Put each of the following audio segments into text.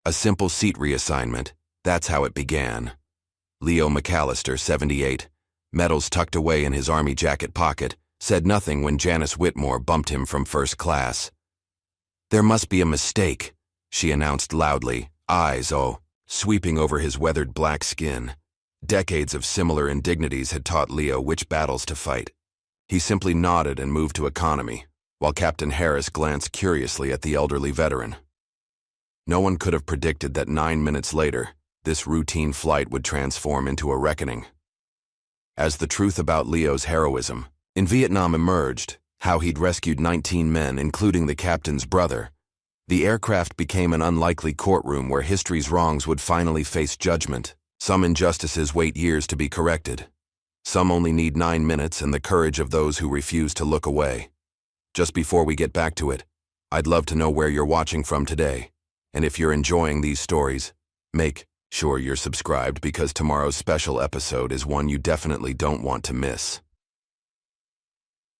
A simple seat reassignment. That's how it began. Leo McAllister, 78, medals tucked away in his army jacket pocket, said nothing when Janice Whitmore bumped him from first class. "There must be a mistake," she announced loudly, eyes, sweeping over his weathered black skin. Decades of similar indignities had taught Leo which battles to fight. He simply nodded and moved to economy, while Captain Harris glanced curiously at the elderly veteran. No one could have predicted that 9 minutes later, this routine flight would transform into a reckoning. As the truth about Leo's heroism in Vietnam emerged, how he'd rescued 19 men, including the captain's brother, the aircraft became an unlikely courtroom where history's wrongs would finally face judgment. Some injustices wait years to be corrected. Some only need 9 minutes and the courage of those who refuse to look away. Just before we get back to it, I'd love to know where you're watching from today. And if you're enjoying these stories, make sure you're subscribed because tomorrow's special episode is one you definitely don't want to miss.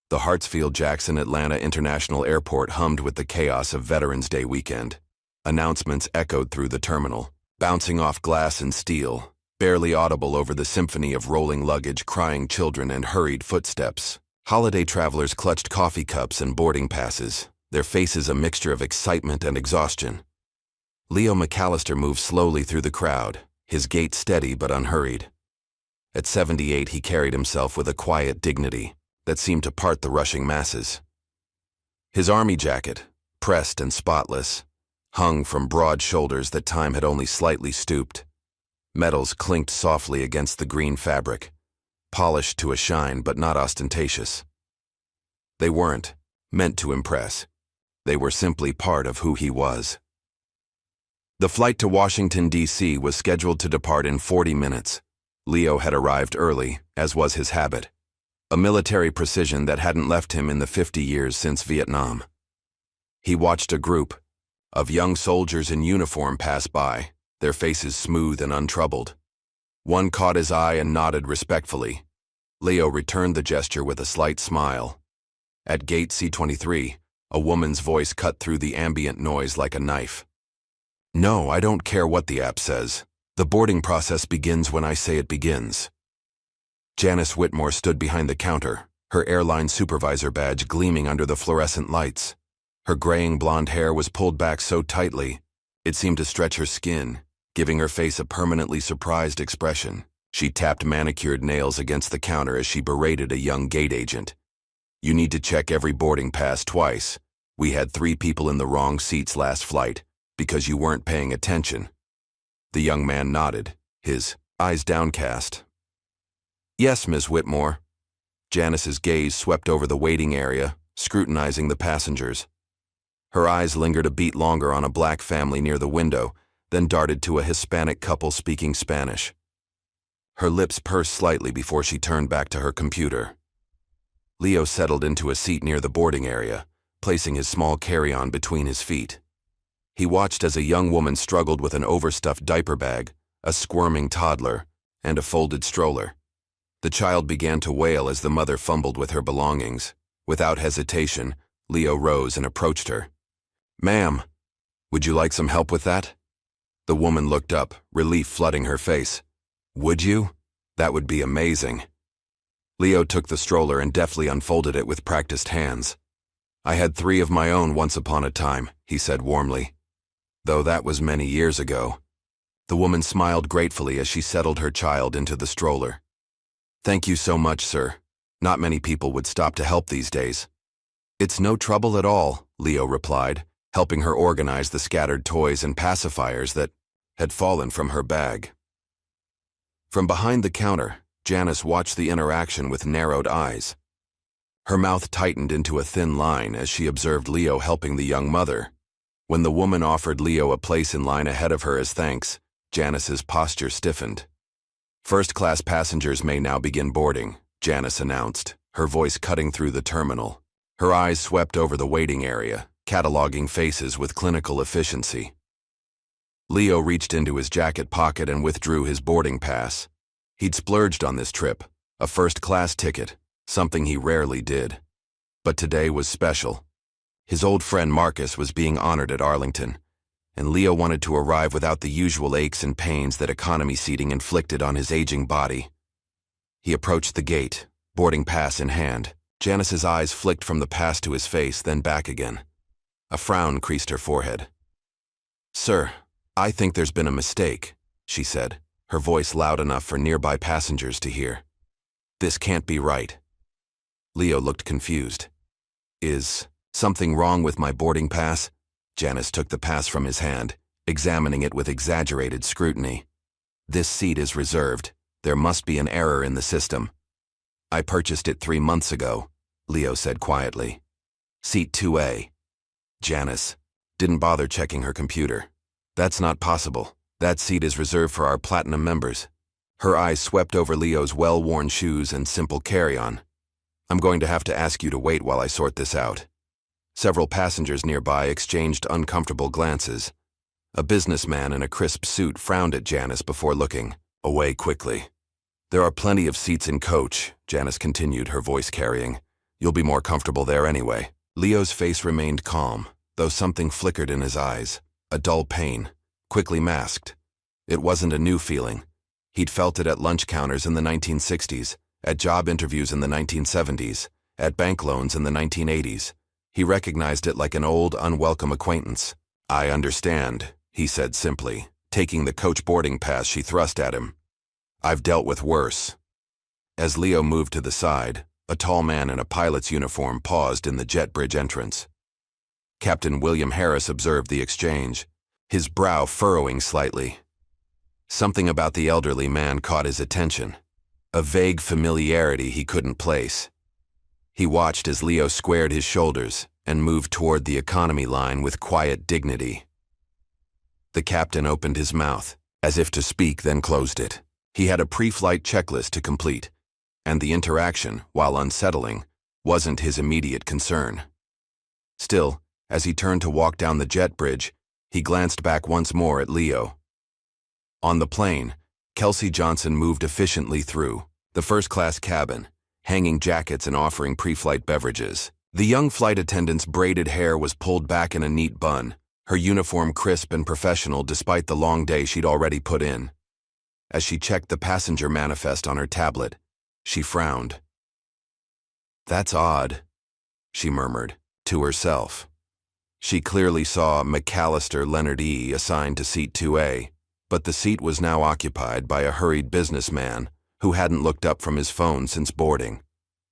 The Hartsfield-Jackson Atlanta International Airport hummed with the chaos of Veterans Day weekend. Announcements echoed through the terminal, bouncing off glass and steel, barely audible over the symphony of rolling luggage, crying children, and hurried footsteps. Holiday travelers clutched coffee cups and boarding passes, their faces a mixture of excitement and exhaustion. Leo McAllister moved slowly through the crowd, his gait steady but unhurried. At 78, he carried himself with a quiet dignity that seemed to part the rushing masses. His army jacket, pressed and spotless, hung from broad shoulders that time had only slightly stooped. Medals clinked softly against the green fabric, polished to a shine but not ostentatious. They weren't meant to impress. They were simply part of who he was. The flight to Washington, D.C. was scheduled to depart in 40 minutes. Leo had arrived early, as was his habit, a military precision that hadn't left him in the 50 years since Vietnam. He watched a group of young soldiers in uniform pass by, their faces smooth and untroubled. One caught his eye and nodded respectfully. Leo returned the gesture with a slight smile. At gate C-23, a woman's voice cut through the ambient noise like a knife. "No, I don't care what the app says. The boarding process begins when I say it begins." Janice Whitmore stood behind the counter, her airline supervisor badge gleaming under the fluorescent lights. Her graying blonde hair was pulled back so tightly, it seemed to stretch her skin, giving her face a permanently surprised expression. She tapped manicured nails against the counter as she berated a young gate agent. "You need to check every boarding pass twice. We had 3 people in the wrong seats last flight, because you weren't paying attention." The young man nodded, his eyes downcast. "Yes, Ms. Whitmore." Janice's gaze swept over the waiting area, scrutinizing the passengers. Her eyes lingered a beat longer on a black family near the window, then darted to a Hispanic couple speaking Spanish. Her lips pursed slightly before she turned back to her computer. Leo settled into a seat near the boarding area, placing his small carry-on between his feet. He watched as a young woman struggled with an overstuffed diaper bag, a squirming toddler, and a folded stroller. The child began to wail as the mother fumbled with her belongings. Without hesitation, Leo rose and approached her. "Ma'am, would you like some help with that?" The woman looked up, relief flooding her face. "Would you? That would be amazing." Leo took the stroller and deftly unfolded it with practiced hands. "I had 3 of my own once upon a time," he said warmly. "Though that was many years ago." The woman smiled gratefully as she settled her child into the stroller. "Thank you so much, sir. Not many people would stop to help these days." "It's no trouble at all," Leo replied, helping her organize the scattered toys and pacifiers that had fallen from her bag. From behind the counter, Janice watched the interaction with narrowed eyes. Her mouth tightened into a thin line as she observed Leo helping the young mother. When the woman offered Leo a place in line ahead of her as thanks, Janice's posture stiffened. "First-class passengers may now begin boarding," Janice announced, her voice cutting through the terminal. Her eyes swept over the waiting area, cataloging faces with clinical efficiency. Leo reached into his jacket pocket and withdrew his boarding pass. He'd splurged on this trip, a first-class ticket, something he rarely did. But today was special. His old friend Marcus was being honored at Arlington, and Leo wanted to arrive without the usual aches and pains that economy seating inflicted on his aging body. He approached the gate, boarding pass in hand. Janice's eyes flicked from the pass to his face, then back again. A frown creased her forehead. "Sir, I think there's been a mistake," she said, her voice loud enough for nearby passengers to hear. "This can't be right." Leo looked confused. "Is something wrong with my boarding pass?" Janice took the pass from his hand, examining it with exaggerated scrutiny. "This seat is reserved. There must be an error in the system." "I purchased it 3 months ago," Leo said quietly. "Seat 2A. Janice didn't bother checking her computer. "That's not possible. That seat is reserved for our platinum members." Her eyes swept over Leo's well-worn shoes and simple carry-on. "I'm going to have to ask you to wait while I sort this out." Several passengers nearby exchanged uncomfortable glances. A businessman in a crisp suit frowned at Janice before looking away quickly. "There are plenty of seats in coach," Janice continued, her voice carrying. "You'll be more comfortable there anyway." Leo's face remained calm, though something flickered in his eyes. A dull pain, quickly masked. It wasn't a new feeling. He'd felt it at lunch counters in the 1960s, at job interviews in the 1970s, at bank loans in the 1980s. He recognized it like an old, unwelcome acquaintance. "I understand," he said simply, taking the coach boarding pass she thrust at him. "I've dealt with worse." As Leo moved to the side, a tall man in a pilot's uniform paused in the jet bridge entrance. Captain William Harris observed the exchange, his brow furrowing slightly. Something about the elderly man caught his attention, a vague familiarity he couldn't place. He watched as Leo squared his shoulders and moved toward the economy line with quiet dignity. The captain opened his mouth, as if to speak, then closed it. He had a pre-flight checklist to complete, and the interaction, while unsettling, wasn't his immediate concern. Still, as he turned to walk down the jet bridge, he glanced back once more at Leo. On the plane, Kelsey Johnson moved efficiently through the first-class cabin, hanging jackets and offering pre-flight beverages. The young flight attendant's braided hair was pulled back in a neat bun, her uniform crisp and professional despite the long day she'd already put in. As she checked the passenger manifest on her tablet, she frowned. "That's odd," she murmured, to herself. She clearly saw McAllister Leonard E. assigned to seat 2A, but the seat was now occupied by a hurried businessman who hadn't looked up from his phone since boarding.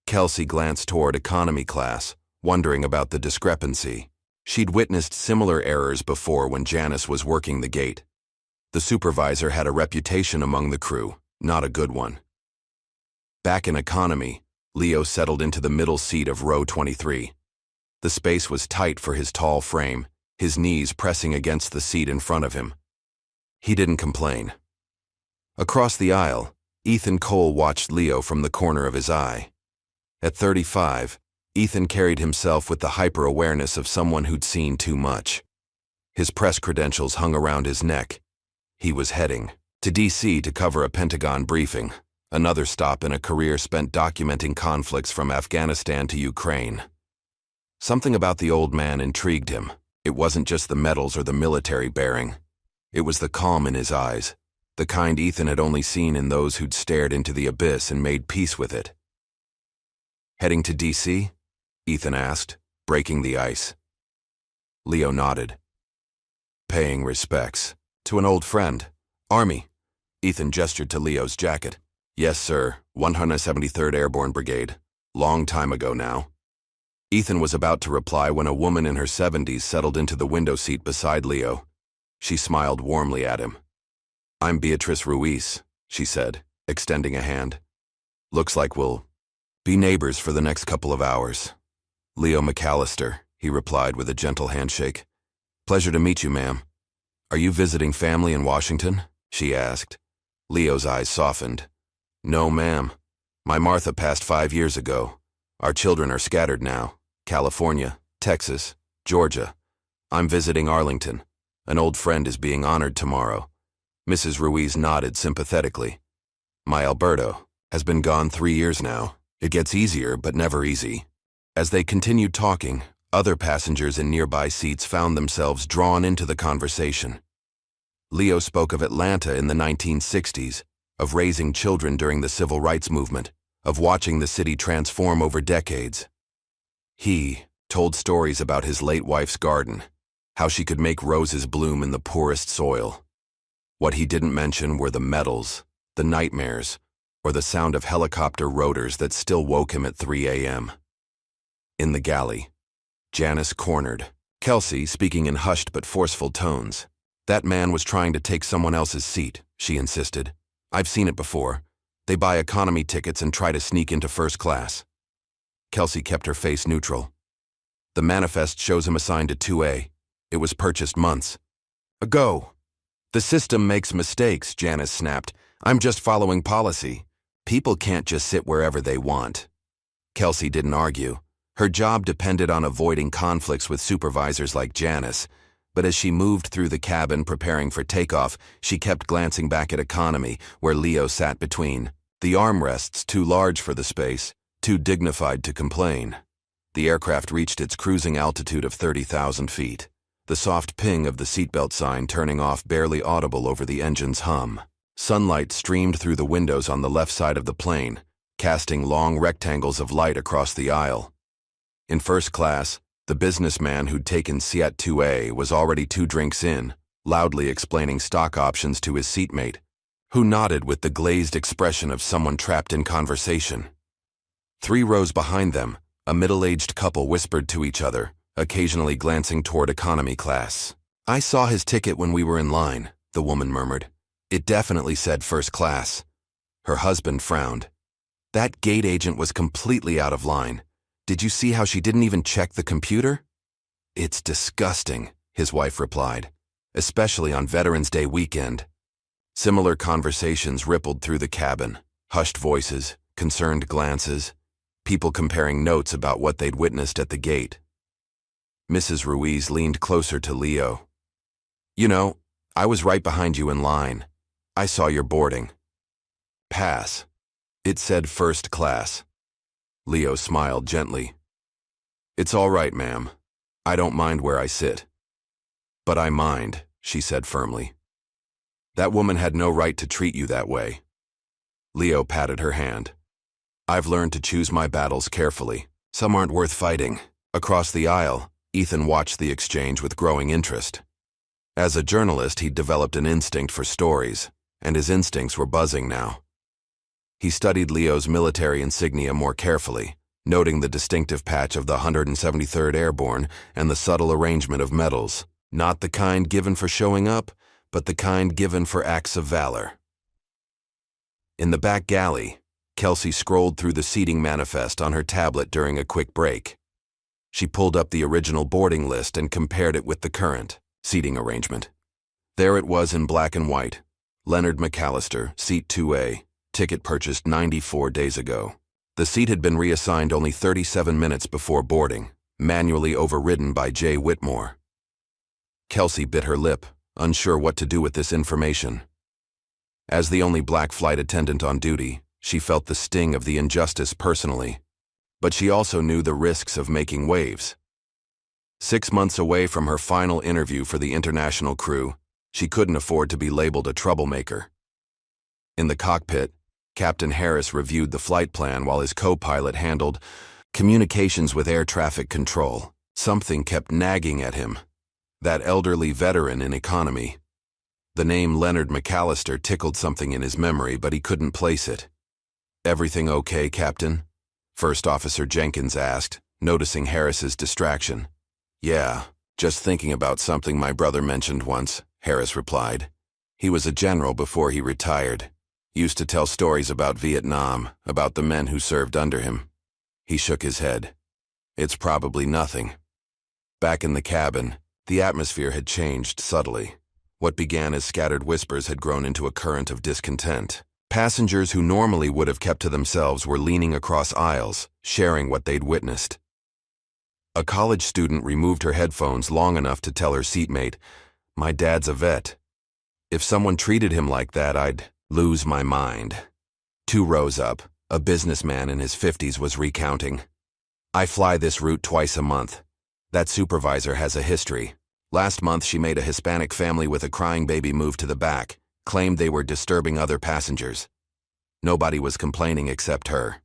Kelsey glanced toward economy class, wondering about the discrepancy. She'd witnessed similar errors before when Janice was working the gate. The supervisor had a reputation among the crew, not a good one. Back in economy, Leo settled into the middle seat of row 23. The space was tight for his tall frame, his knees pressing against the seat in front of him. He didn't complain. Across the aisle, Ethan Cole watched Leo from the corner of his eye. At 35, Ethan carried himself with the hyper-awareness of someone who'd seen too much. His press credentials hung around his neck. He was heading to D.C. to cover a Pentagon briefing, another stop in a career spent documenting conflicts from Afghanistan to Ukraine. Something about the old man intrigued him. It wasn't just the medals or the military bearing. It was the calm in his eyes, the kind Ethan had only seen in those who'd stared into the abyss and made peace with it. "Heading to D.C.?" Ethan asked, breaking the ice. Leo nodded. "Paying respects to an old friend. Army." Ethan gestured to Leo's jacket. "Yes, sir. 173rd Airborne Brigade. Long time ago now." Ethan was about to reply when a woman in her 70s settled into the window seat beside Leo. She smiled warmly at him. "I'm Beatrice Ruiz," she said, extending a hand. "Looks like we'll be neighbors for the next couple of hours." "Leo McAllister," he replied with a gentle handshake. "Pleasure to meet you, ma'am." "Are you visiting family in Washington?" she asked. Leo's eyes softened. "No, ma'am. My Martha passed 5 years ago. Our children are scattered now. California, Texas, Georgia. I'm visiting Arlington. An old friend is being honored tomorrow." Mrs. Ruiz nodded sympathetically. "My Alberto has been gone 3 years now. It gets easier, but never easy." As they continued talking, Other passengers in nearby seats found themselves drawn into the conversation. Leo spoke of Atlanta in the 1960s, of raising children during the civil rights movement, of watching the city transform over decades. He told stories about his late wife's garden, how she could make roses bloom in the poorest soil. What he didn't mention were the medals, the nightmares, or the sound of helicopter rotors that still woke him at 3 a.m. In the galley, Janice cornered Kelsey, speaking in hushed but forceful tones. "That man was trying to take someone else's seat," she insisted. "I've seen it before. They buy economy tickets and try to sneak into first class." Kelsey kept her face neutral. "The manifest shows him assigned to 2A. It was purchased months ago." "The system makes mistakes," Janice snapped. "I'm just following policy. People can't just sit wherever they want." Kelsey didn't argue. Her job depended on avoiding conflicts with supervisors like Janice, but as she moved through the cabin preparing for takeoff, she kept glancing back at economy, where Leo sat between. The armrests too large for the space, too dignified to complain. The aircraft reached its cruising altitude of 30,000 feet. The soft ping of the seatbelt sign turning off barely audible over the engine's hum. Sunlight streamed through the windows on the left side of the plane, casting long rectangles of light across the aisle. In first class, the businessman who'd taken Seat 2A was already 2 drinks in, loudly explaining stock options to his seatmate, who nodded with the glazed expression of someone trapped in conversation. 3 rows behind them, a middle-aged couple whispered to each other, occasionally glancing toward economy class. "I saw his ticket when we were in line," the woman murmured. "It definitely said first class." Her husband frowned. "That gate agent was completely out of line. Did you see how she didn't even check the computer?" "It's disgusting," his wife replied, "especially on Veterans Day weekend." Similar conversations rippled through the cabin, hushed voices, concerned glances, people comparing notes about what they'd witnessed at the gate. Mrs. Ruiz leaned closer to Leo. "You know, I was right behind you in line. I saw your boarding pass. It said first class." Leo smiled gently. "It's all right, ma'am. I don't mind where I sit." "But I mind," she said firmly. "That woman had no right to treat you that way." Leo patted her hand. "I've learned to choose my battles carefully. Some aren't worth fighting." Across the aisle, Ethan watched the exchange with growing interest. As a journalist, he'd developed an instinct for stories, and his instincts were buzzing now. He studied Leo's military insignia more carefully, noting the distinctive patch of the 173rd Airborne and the subtle arrangement of medals, not the kind given for showing up, but the kind given for acts of valor. In the back galley, Kelsey scrolled through the seating manifest on her tablet during a quick break. She pulled up the original boarding list and compared it with the current seating arrangement. There it was in black and white. Leonard McAllister, seat 2A, ticket purchased 94 days ago. The seat had been reassigned only 37 minutes before boarding, manually overridden by Jay Whitmore. Kelsey bit her lip, unsure what to do with this information. As the only black flight attendant on duty, she felt the sting of the injustice personally, but she also knew the risks of making waves. 6 months away from her final interview for the international crew, she couldn't afford to be labeled a troublemaker. In the cockpit, Captain Harris reviewed the flight plan while his co-pilot handled communications with air traffic control. Something kept nagging at him. That elderly veteran in economy. The name Leonard McAllister tickled something in his memory, but he couldn't place it. "Everything okay, Captain?" First Officer Jenkins asked, noticing Harris's distraction. "Yeah, just thinking about something my brother mentioned once," Harris replied. "He was a general before he retired. Used to tell stories about Vietnam, about the men who served under him." He shook his head. "It's probably nothing." Back in the cabin, the atmosphere had changed subtly. What began as scattered whispers had grown into a current of discontent. Passengers who normally would have kept to themselves were leaning across aisles, sharing what they'd witnessed. A college student removed her headphones long enough to tell her seatmate, "My dad's a vet. If someone treated him like that, I'd lose my mind." 2 rows up, a businessman in his 50s was recounting. "I fly this route twice a month. That supervisor has a history. Last month she made a Hispanic family with a crying baby move to the back, claimed they were disturbing other passengers. Nobody was complaining except her.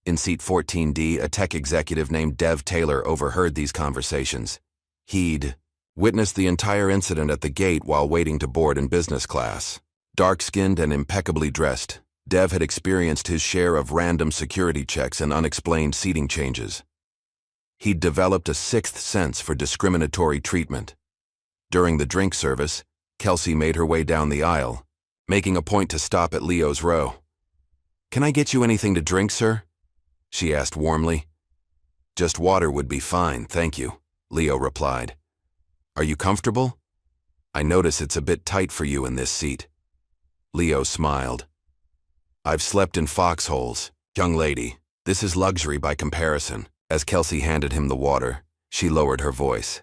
In seat 14D, a tech executive named Dev Taylor overheard these conversations. He'd witnessed the entire incident at the gate while waiting to board in business class. Dark-skinned and impeccably dressed, Dev had experienced his share of random security checks and unexplained seating changes. He'd developed a sixth sense for discriminatory treatment. During the drink service, Kelsey made her way down the aisle, making a point to stop at Leo's row. "Can I get you anything to drink, sir?" she asked warmly. "Just water would be fine, thank you," Leo replied. "Are you comfortable? I notice it's a bit tight for you in this seat." Leo smiled. "I've slept in foxholes, young lady. This is luxury by comparison." As Kelsey handed him the water, she lowered her voice.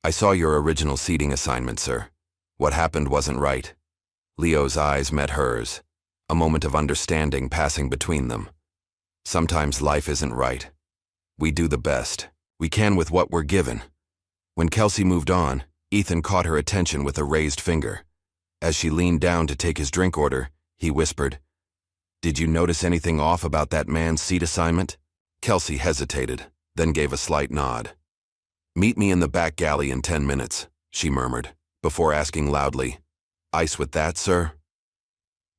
"I saw your original seating assignment, sir. What happened wasn't right." Leo's eyes met hers, a moment of understanding passing between them. Sometimes life isn't right. We do the best we can with what we're given. When Kelsey moved on, Ethan caught her attention with a raised finger. As she leaned down to take his drink order, he whispered, "Did you notice anything off about that man's seat assignment?" Kelsey hesitated, then gave a slight nod. "Meet me in the back galley in 10 minutes, she murmured, before asking loudly, "Ice with that, sir?"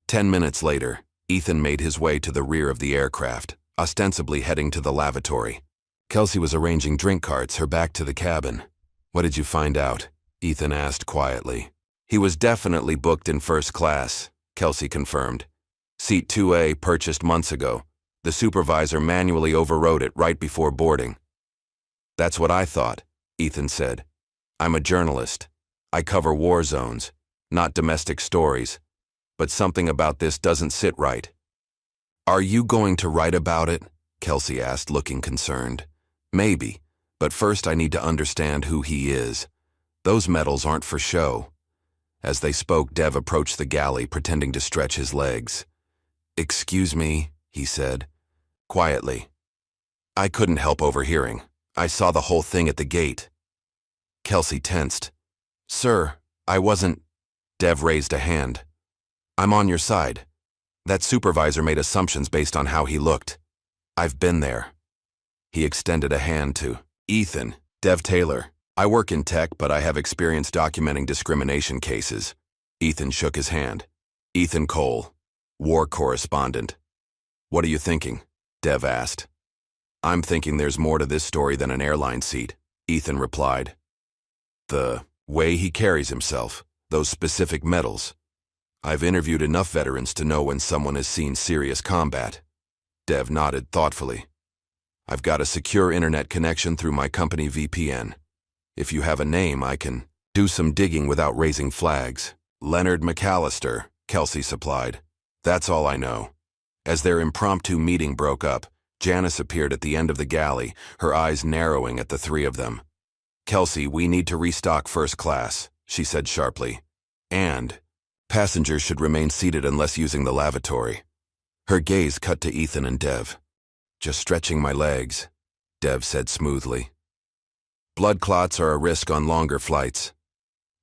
10 minutes later, Ethan made his way to the rear of the aircraft, ostensibly heading to the lavatory. Kelsey was arranging drink carts, her back to the cabin. "What did you find out?" Ethan asked quietly. "He was definitely booked in first class," Kelsey confirmed. "Seat 2A purchased months ago. The supervisor manually overrode it right before boarding." "That's what I thought," Ethan said. "I'm a journalist. I cover war zones, not domestic stories. But something about this doesn't sit right." "Are you going to write about it?" Kelsey asked, looking concerned. "Maybe, but first I need to understand who he is. Those medals aren't for show." As they spoke, Dev approached the galley, pretending to stretch his legs. "Excuse me," he said, quietly. "I couldn't help overhearing. I saw the whole thing at the gate." Kelsey tensed. "Sir, I wasn't—" Dev raised a hand. "I'm on your side. That supervisor made assumptions based on how he looked. I've been there." He extended a hand to Ethan. "Dev Taylor. I work in tech, but I have experience documenting discrimination cases." Ethan shook his hand. "Ethan Cole, war correspondent." "What are you thinking?" Dev asked. "I'm thinking there's more to this story than an airline seat," Ethan replied. "The way he carries himself, those specific medals. I've interviewed enough veterans to know when someone has seen serious combat." Dev nodded thoughtfully. "I've got a secure internet connection through my company VPN. If you have a name, I can do some digging without raising flags." "Leonard McAllister," Kelsey supplied. "That's all I know." As their impromptu meeting broke up, Janice appeared at the end of the galley, her eyes narrowing at the three of them. "Kelsey, we need to restock first class," she said sharply. "And passengers should remain seated unless using the lavatory." Her gaze cut to Ethan and Dev. "Just stretching my legs," Dev said smoothly. "Blood clots are a risk on longer flights."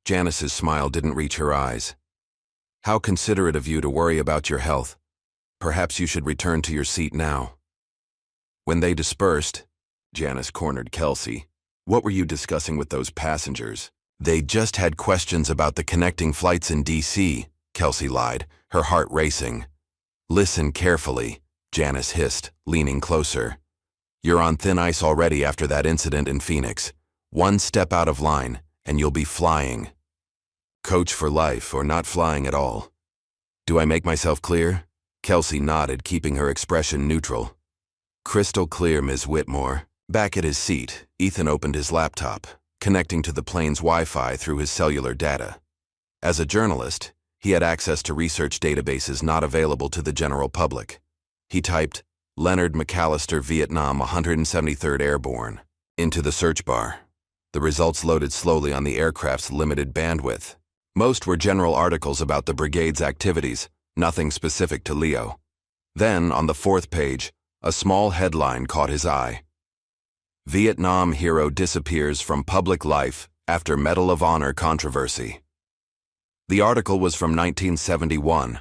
Janice's smile didn't reach her eyes. "How considerate of you to worry about your health. Perhaps you should return to your seat now." When they dispersed, Janice cornered Kelsey. "What were you discussing with those passengers?" "They just had questions about the connecting flights in D.C., Kelsey lied, her heart racing. "Listen carefully," Janice hissed, leaning closer. "You're on thin ice already after that incident in Phoenix. One step out of line, and you'll be flying. Coach for life or not flying at all. Do I make myself clear?" Kelsey nodded, keeping her expression neutral. "Crystal clear, Ms. Whitmore." Back at his seat, Ethan opened his laptop, connecting to the plane's Wi-Fi through his cellular data. As a journalist, he had access to research databases not available to the general public. He typed, "Leonard McAllister, Vietnam, 173rd Airborne," into the search bar. The results loaded slowly on the aircraft's limited bandwidth. Most were general articles about the brigade's activities, nothing specific to Leo. Then, on the fourth page, a small headline caught his eye. Vietnam hero disappears from public life after Medal of Honor controversy. The article was from 1971,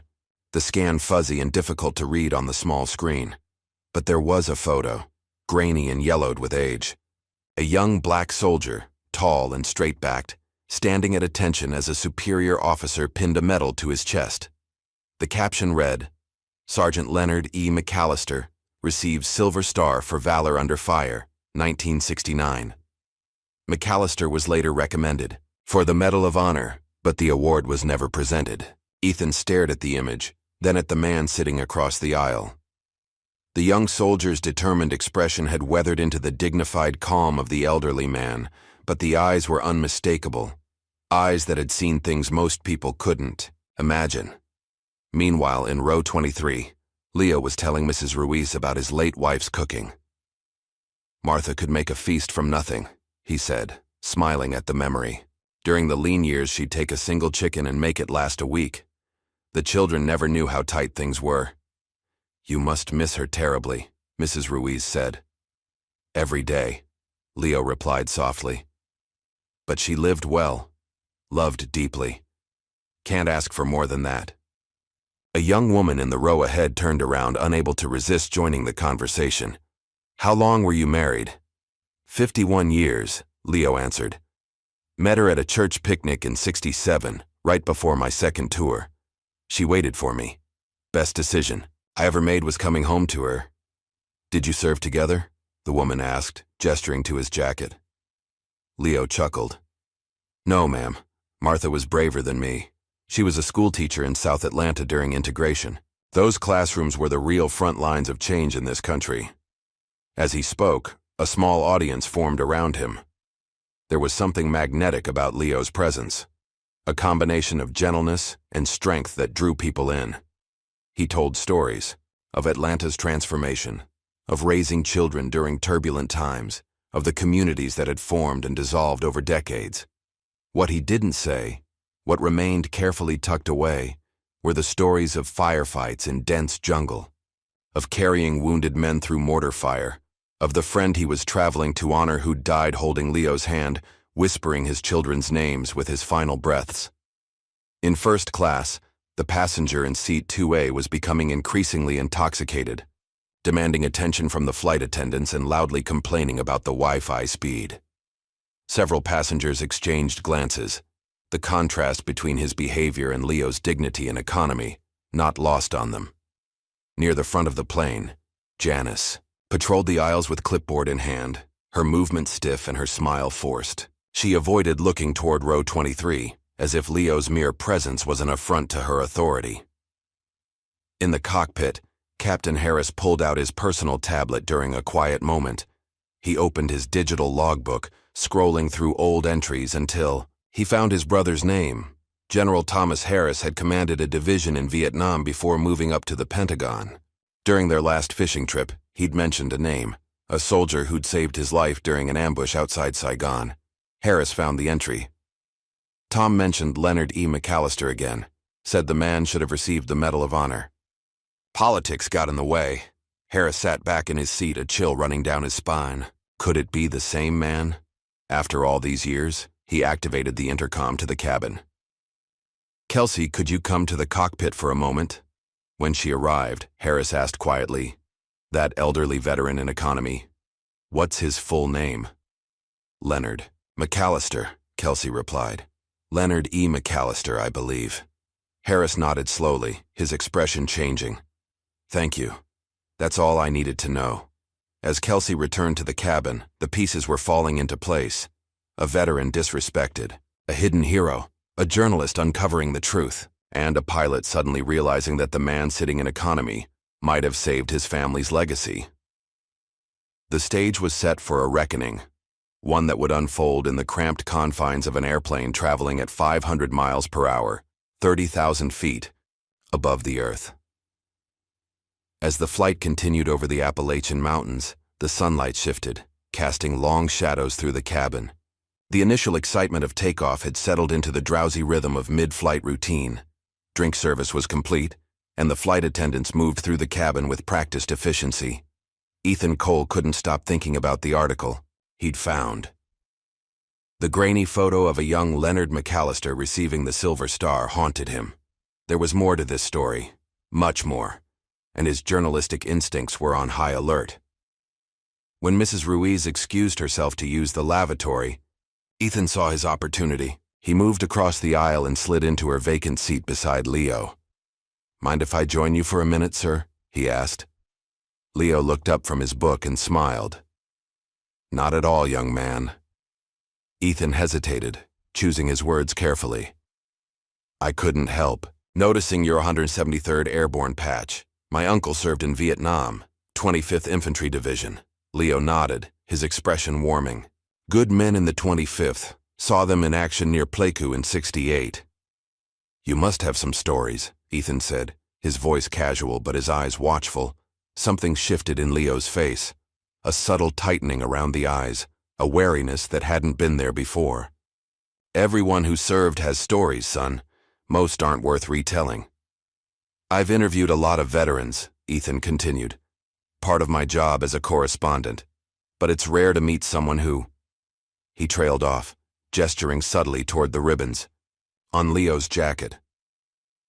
the scan fuzzy and difficult to read on the small screen. But there was a photo, grainy and yellowed with age. A young black soldier, tall and straight-backed, standing at attention as a superior officer pinned a medal to his chest. The caption read, "Sergeant Leonard E. McAllister receives Silver Star for Valor Under Fire, 1969. McAllister was later recommended for the Medal of Honor, but the award was never presented. Ethan stared at the image, then at the man sitting across the aisle. The young soldier's determined expression had weathered into the dignified calm of the elderly man, but the eyes were unmistakable, eyes that had seen things most people couldn't imagine. Meanwhile, in row 23, Leo was telling Mrs. Ruiz about his late wife's cooking. "Martha could make a feast from nothing," he said, smiling at the memory. "During the lean years, she'd take a single chicken and make it last a week. The children never knew how tight things were." "You must miss her terribly," Mrs. Ruiz said. "Every day," Leo replied softly. "But she lived well, loved deeply. Can't ask for more than that." A young woman in the row ahead turned around, unable to resist joining the conversation. "How long were you married?" 51 years, Leo answered. "Met her at a church picnic in '67, right before my second tour. She waited for me. Best decision I ever made was coming home to her." "Did you serve together?" the woman asked, gesturing to his jacket. Leo chuckled. "No, ma'am. Martha was braver than me. She was a schoolteacher in South Atlanta during integration. Those classrooms were the real front lines of change in this country." As he spoke, a small audience formed around him. There was something magnetic about Leo's presence, a combination of gentleness and strength that drew people in. He told stories of Atlanta's transformation, of raising children during turbulent times, of the communities that had formed and dissolved over decades. What he didn't say, what remained carefully tucked away, were the stories of firefights in dense jungle, of carrying wounded men through mortar fire, of the friend he was traveling to honor who died holding Leo's hand, whispering his children's names with his final breaths. In first class, the passenger in seat 2A was becoming increasingly intoxicated, demanding attention from the flight attendants and loudly complaining about the Wi-Fi speed. Several passengers exchanged glances, the contrast between his behavior and Leo's dignity and economy not lost on them. Near the front of the plane, Janice patrolled the aisles with clipboard in hand, her movement stiff and her smile forced. She avoided looking toward row 23, as if Leo's mere presence was an affront to her authority. In the cockpit, Captain Harris pulled out his personal tablet during a quiet moment. He opened his digital logbook, scrolling through old entries until he found his brother's name. General Thomas Harris had commanded a division in Vietnam before moving up to the Pentagon. During their last fishing trip, he'd mentioned a name, a soldier who'd saved his life during an ambush outside Saigon. Harris found the entry. Tom mentioned Leonard E. McAllister again, said the man should have received the Medal of Honor. Politics got in the way. Harris sat back in his seat, a chill running down his spine. Could it be the same man? After all these years, he activated the intercom to the cabin. "Kelsey, could you come to the cockpit for a moment?" When she arrived, Harris asked quietly, "That elderly veteran in economy, what's his full name?" "Leonard McAllister," Kelsey replied. "Leonard E. McAllister, I believe." Harris nodded slowly, his expression changing. "Thank you. That's all I needed to know." As Kelsey returned to the cabin, the pieces were falling into place. A veteran disrespected, a hidden hero, a journalist uncovering the truth, and a pilot suddenly realizing that the man sitting in economy might have saved his family's legacy. The stage was set for a reckoning, one that would unfold in the cramped confines of an airplane traveling at 500 miles per hour, 30,000 feet above the earth. As the flight continued over the Appalachian Mountains, the sunlight shifted, casting long shadows through the cabin. The initial excitement of takeoff had settled into the drowsy rhythm of mid-flight routine. Drink service was complete, and the flight attendants moved through the cabin with practiced efficiency. Ethan Cole couldn't stop thinking about the article, he'd found. The grainy photo of a young Leonard McAllister receiving the Silver Star haunted him. There was more to this story, much more, and his journalistic instincts were on high alert. When Mrs. Ruiz excused herself to use the lavatory, Ethan saw his opportunity. He moved across the aisle and slid into her vacant seat beside Leo. "Mind if I join you for a minute, sir?" he asked. Leo looked up from his book and smiled. "Not at all, young man." Ethan hesitated, choosing his words carefully. "I couldn't help noticing your 173rd Airborne patch. My uncle served in Vietnam, 25th Infantry Division." Leo nodded, his expression warming. "Good men in the 25th. Saw them in action near Pleiku in '68. "You must have some stories," Ethan said, his voice casual but his eyes watchful. Something shifted in Leo's face, a subtle tightening around the eyes, a wariness that hadn't been there before. "Everyone who served has stories, son. Most aren't worth retelling." "I've interviewed a lot of veterans," Ethan continued. "Part of my job as a correspondent. But it's rare to meet someone who—" He trailed off, gesturing subtly toward the ribbons on Leo's jacket.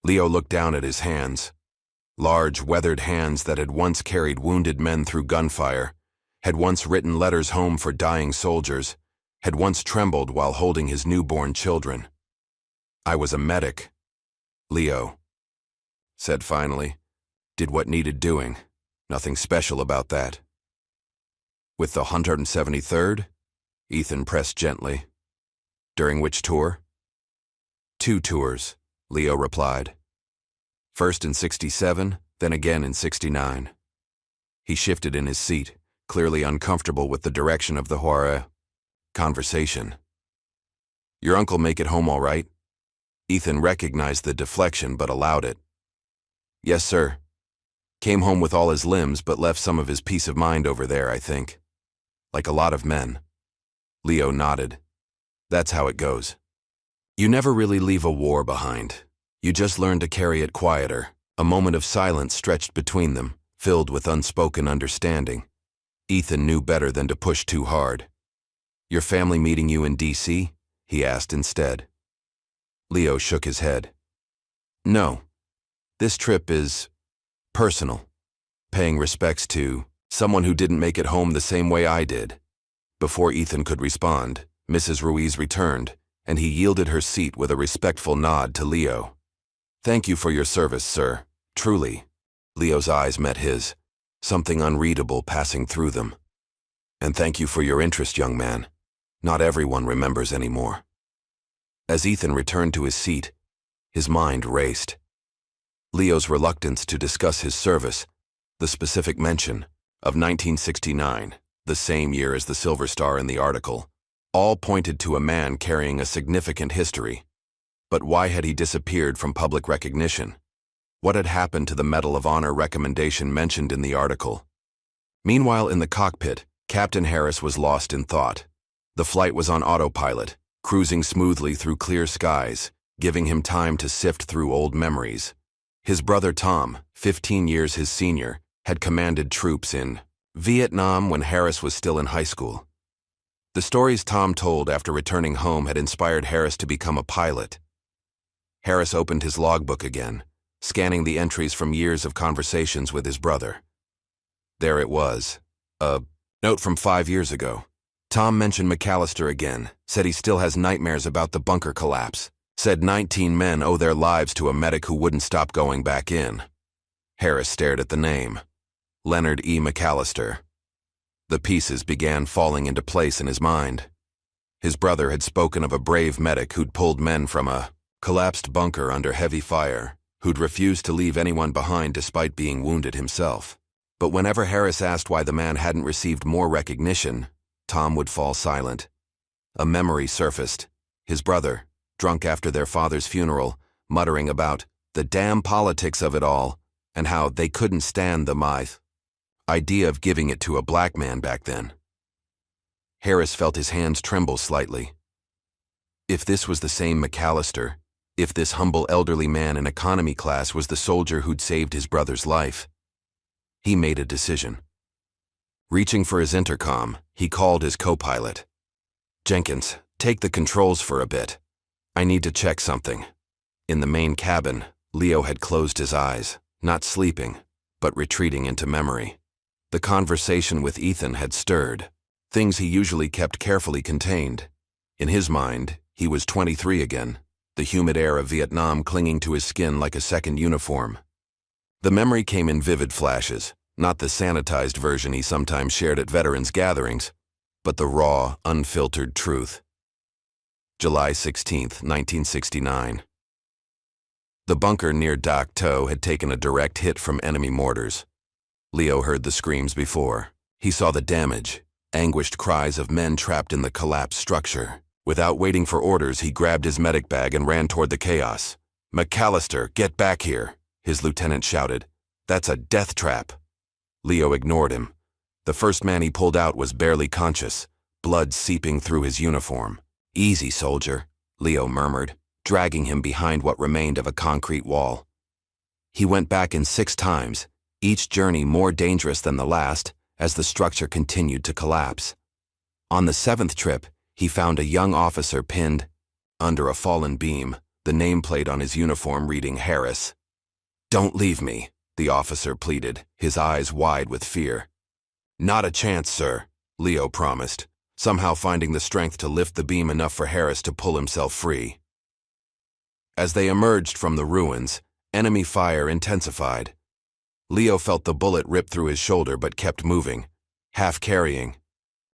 Leo looked down at his hands. Large, weathered hands that had once carried wounded men through gunfire, had once written letters home for dying soldiers, had once trembled while holding his newborn children. "I was a medic," Leo said finally. "Did what needed doing. Nothing special about that." "With the 173rd? Ethan pressed gently. "During which tour?" "2 tours, Leo replied. First in '67, then again in '69. He shifted in his seat, clearly uncomfortable with the direction of the Huara conversation. "Your uncle make it home all right?" Ethan recognized the deflection but allowed it. "Yes, sir. Came home with all his limbs but left some of his peace of mind over there, I think. Like a lot of men." Leo nodded. "That's how it goes. You never really leave a war behind. You just learn to carry it quieter." A moment of silence stretched between them, filled with unspoken understanding. Ethan knew better than to push too hard. "Your family meeting you in D.C.?" he asked instead. Leo shook his head. "No. This trip is personal. Paying respects to someone who didn't make it home the same way I did." Before Ethan could respond, Mrs. Ruiz returned, and he yielded her seat with a respectful nod to Leo. "Thank you for your service, sir. Truly." Leo's eyes met his, something unreadable passing through them. "And thank you for your interest, young man. Not everyone remembers anymore." As Ethan returned to his seat, his mind raced. Leo's reluctance to discuss his service, the specific mention of 1969, the same year as the Silver Star in the article, all pointed to a man carrying a significant history. But why had he disappeared from public recognition? What had happened to the Medal of Honor recommendation mentioned in the article? Meanwhile, in the cockpit, Captain Harris was lost in thought. The flight was on autopilot, cruising smoothly through clear skies, giving him time to sift through old memories. His brother Tom, 15 years his senior, had commanded troops in Vietnam when Harris was still in high school. The stories Tom told after returning home had inspired Harris to become a pilot. Harris opened his logbook again, scanning the entries from years of conversations with his brother. There it was, a note from 5 years ago. Tom mentioned McAllister again, said he still has nightmares about the bunker collapse, said 19 men owe their lives to a medic who wouldn't stop going back in. Harris stared at the name. Leonard E. McAllister. The pieces began falling into place in his mind. His brother had spoken of a brave medic who'd pulled men from a collapsed bunker under heavy fire, who'd refused to leave anyone behind despite being wounded himself. But whenever Harris asked why the man hadn't received more recognition, Tom would fall silent. A memory surfaced. His brother, drunk after their father's funeral, muttering about the damn politics of it all and how they couldn't stand the idea of giving it to a black man back then. Harris felt his hands tremble slightly. If this was the same McAllister, if this humble elderly man in economy class was the soldier who'd saved his brother's life, he made a decision. Reaching for his intercom, he called his co-pilot. "Jenkins, take the controls for a bit. I need to check something." In the main cabin, Leo had closed his eyes, not sleeping, but retreating into memory. The conversation with Ethan had stirred, things he usually kept carefully contained. In his mind, he was 23 again, the humid air of Vietnam clinging to his skin like a second uniform. The memory came in vivid flashes, not the sanitized version he sometimes shared at veterans' gatherings, but the raw, unfiltered truth. July 16, 1969. The bunker near Dak To had taken a direct hit from enemy mortars. Leo heard the screams before. He saw the damage, anguished cries of men trapped in the collapsed structure. Without waiting for orders, he grabbed his medic bag and ran toward the chaos. "McAllister, get back here," his lieutenant shouted. "That's a death trap." Leo ignored him. The first man he pulled out was barely conscious, blood seeping through his uniform. "Easy, soldier," Leo murmured, dragging him behind what remained of a concrete wall. He went back in 6 times, each journey more dangerous than the last, as the structure continued to collapse. On the 7th trip, he found a young officer pinned under a fallen beam, the nameplate on his uniform reading Harris. "Don't leave me," the officer pleaded, his eyes wide with fear. "Not a chance, sir," Leo promised, somehow finding the strength to lift the beam enough for Harris to pull himself free. As they emerged from the ruins, enemy fire intensified. Leo felt the bullet rip through his shoulder but kept moving, half carrying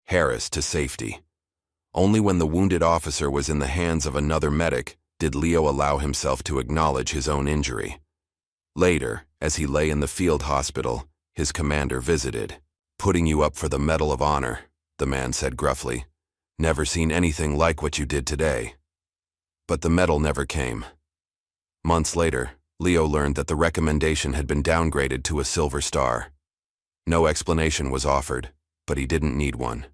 Harris to safety. Only when the wounded officer was in the hands of another medic did Leo allow himself to acknowledge his own injury. Later, as he lay in the field hospital, his commander visited. "Putting you up for the Medal of Honor," the man said gruffly. "Never seen anything like what you did today." But the medal never came. Months later, Leo learned that the recommendation had been downgraded to a Silver Star. No explanation was offered, but he didn't need one.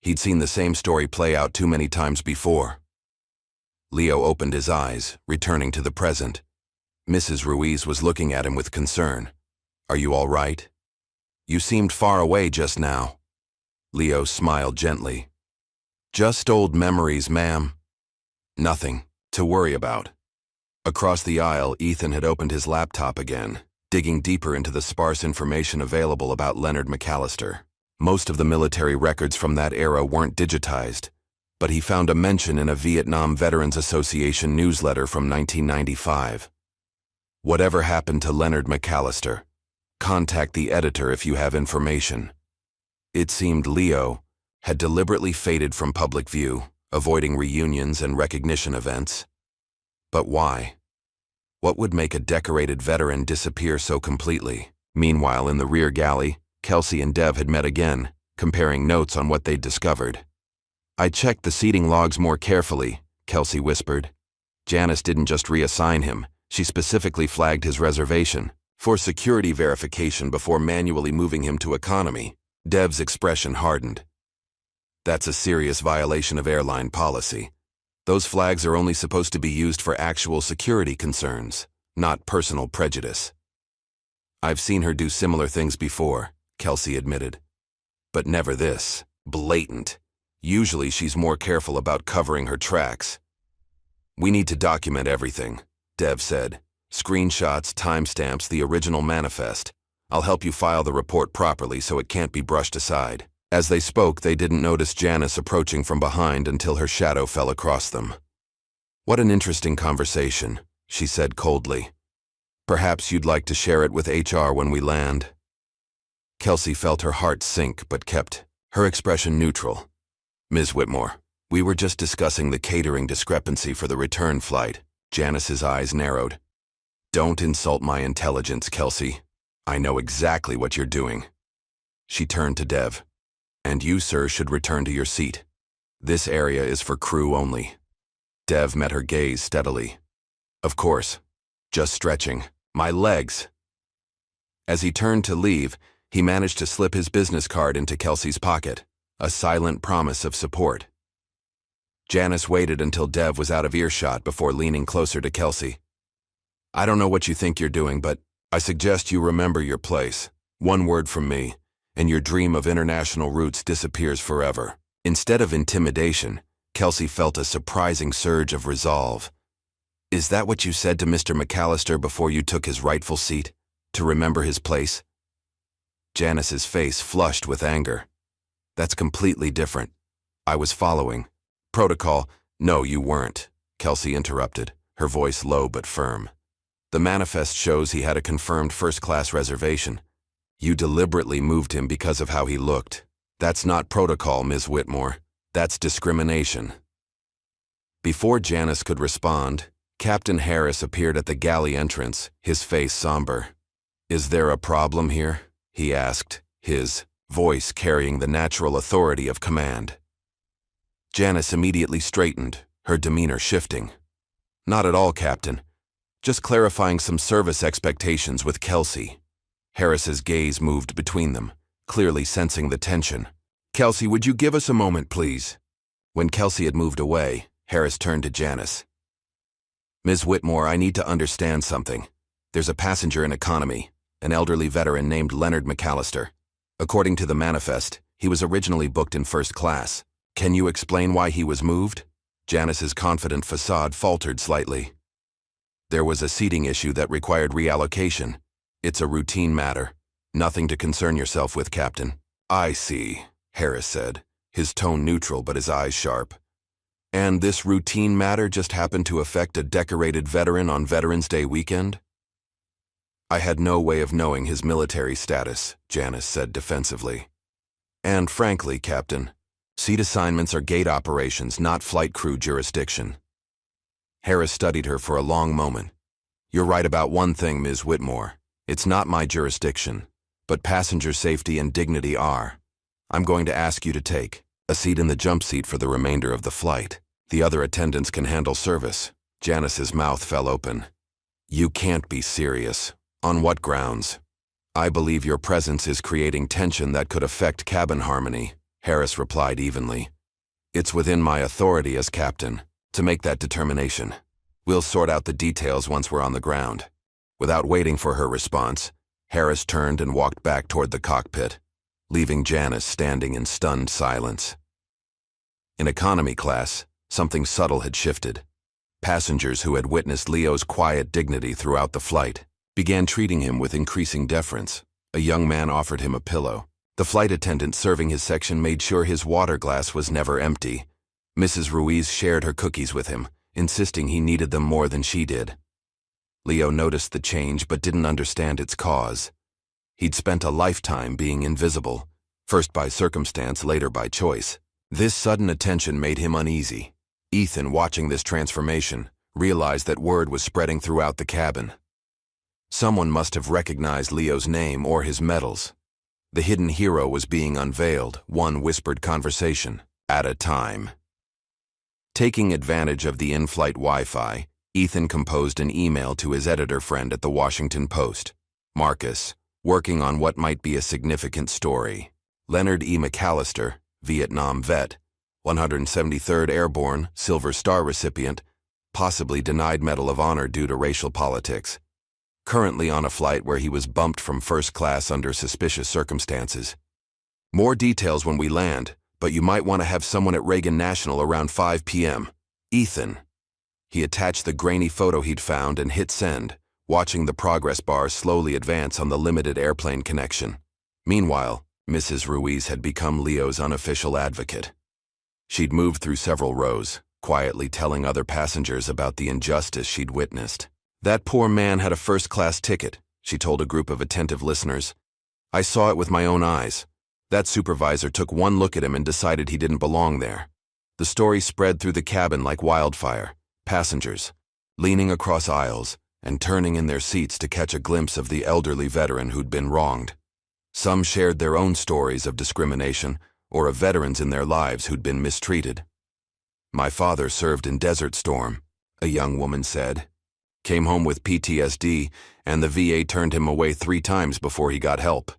He'd seen the same story play out too many times before. Leo opened his eyes, returning to the present. Mrs. Ruiz was looking at him with concern. "Are you all right? You seemed far away just now." Leo smiled gently. "Just old memories, ma'am. Nothing to worry about." Across the aisle, Ethan had opened his laptop again, digging deeper into the sparse information available about Leonard McAllister. Most of the military records from that era weren't digitized, but he found a mention in a Vietnam Veterans Association newsletter from 1995. "Whatever happened to Leonard McAllister? Contact the editor if you have information." It seemed Leo had deliberately faded from public view, avoiding reunions and recognition events. But why? What would make a decorated veteran disappear so completely? Meanwhile, in the rear galley, Kelsey and Dev had met again, comparing notes on what they'd discovered. "I checked the seating logs more carefully," Kelsey whispered. "Janice didn't just reassign him, she specifically flagged his reservation for security verification before manually moving him to economy." Dev's expression hardened. "That's a serious violation of airline policy. Those flags are only supposed to be used for actual security concerns, not personal prejudice." "I've seen her do similar things before," Kelsey admitted. "But never this, blatant. Usually she's more careful about covering her tracks." "We need to document everything," Dev said. "Screenshots, timestamps, the original manifest. I'll help you file the report properly so it can't be brushed aside." As they spoke, they didn't notice Janice approaching from behind until her shadow fell across them. "What an interesting conversation," she said coldly. "Perhaps you'd like to share it with HR when we land." Kelsey felt her heart sink but kept her expression neutral. "Ms. Whitmore, we were just discussing the catering discrepancy for the return flight." Janice's eyes narrowed. "Don't insult my intelligence, Kelsey. I know exactly what you're doing." She turned to Dev. "And you, sir, should return to your seat. This area is for crew only." Dev met her gaze steadily. "Of course. Just stretching. My legs." As he turned to leave, he managed to slip his business card into Kelsey's pocket, a silent promise of support. Janice waited until Dev was out of earshot before leaning closer to Kelsey. "I don't know what you think you're doing, but I suggest you remember your place. One word from me. and your dream of international routes disappears forever. Instead of intimidation, Kelsey felt a surprising surge of resolve. Is that what you said to Mr. McAllister before you took his rightful seat? To remember his place? Janice's face flushed with anger. That's completely different. I was following protocol. No, you weren't, Kelsey interrupted, her voice low but firm. The manifest shows he had a confirmed first-class reservation. You deliberately moved him because of how he looked. That's not protocol, Ms. Whitmore. That's discrimination. Before Janice could respond, Captain Harris appeared at the galley entrance, his face somber. Is there a problem here? He asked, his voice carrying the natural authority of command. Janice immediately straightened, her demeanor shifting. Not at all, Captain. Just clarifying some service expectations with Kelsey. Harris's gaze moved between them, clearly sensing the tension. Kelsey, would you give us a moment, please? When Kelsey had moved away, Harris turned to Janice. Ms. Whitmore, I need to understand something. There's a passenger in economy, an elderly veteran named Leonard McAllister. According to the manifest, he was originally booked in first class. Can you explain why he was moved? Janice's confident facade faltered slightly. There was a seating issue that required reallocation. It's a routine matter. Nothing to concern yourself with, Captain. I see, Harris said, his tone neutral but his eyes sharp. And this routine matter just happened to affect a decorated veteran on Veterans Day weekend? I had no way of knowing his military status, Janice said defensively. And frankly, Captain, seat assignments are gate operations, not flight crew jurisdiction. Harris studied her for a long moment. You're right about one thing, Ms. Whitmore. It's not my jurisdiction, but passenger safety and dignity are. I'm going to ask you to take a seat in the jump seat for the remainder of the flight. The other attendants can handle service. Janice's mouth fell open. You can't be serious. On what grounds? I believe your presence is creating tension that could affect cabin harmony, Harris replied evenly. It's within my authority as captain to make that determination. We'll sort out the details once we're on the ground. Without waiting for her response, Harris turned and walked back toward the cockpit, leaving Janice standing in stunned silence. In economy class, something subtle had shifted. Passengers who had witnessed Leo's quiet dignity throughout the flight began treating him with increasing deference. A young man offered him a pillow. The flight attendant serving his section made sure his water glass was never empty. Mrs. Ruiz shared her cookies with him, insisting he needed them more than she did. Leo noticed the change but didn't understand its cause. He'd spent a lifetime being invisible, first by circumstance, later by choice. This sudden attention made him uneasy. Ethan, watching this transformation, realized that word was spreading throughout the cabin. Someone must have recognized Leo's name or his medals. The hidden hero was being unveiled, one whispered conversation at a time. Taking advantage of the in-flight Wi-Fi, Ethan composed an email to his editor friend at the Washington Post, Marcus, working on what might be a significant story. Leonard E. McAllister, Vietnam vet, 173rd Airborne, Silver Star recipient, possibly denied Medal of Honor due to racial politics. Currently on a flight where he was bumped from first class under suspicious circumstances. More details when we land, but you might want to have someone at Reagan National around 5 p.m. Ethan. He attached the grainy photo he'd found and hit send, watching the progress bar slowly advance on the limited airplane connection. Meanwhile, Mrs. Ruiz had become Leo's unofficial advocate. She'd moved through several rows, quietly telling other passengers about the injustice she'd witnessed. That poor man had a first-class ticket, she told a group of attentive listeners. I saw it with my own eyes. That supervisor took one look at him and decided he didn't belong there. The story spread through the cabin like wildfire. Passengers, leaning across aisles and turning in their seats to catch a glimpse of the elderly veteran who'd been wronged. Some shared their own stories of discrimination or of veterans in their lives who'd been mistreated. My father served in Desert Storm, a young woman said. Came home with PTSD, and the VA turned him away 3 times before he got help.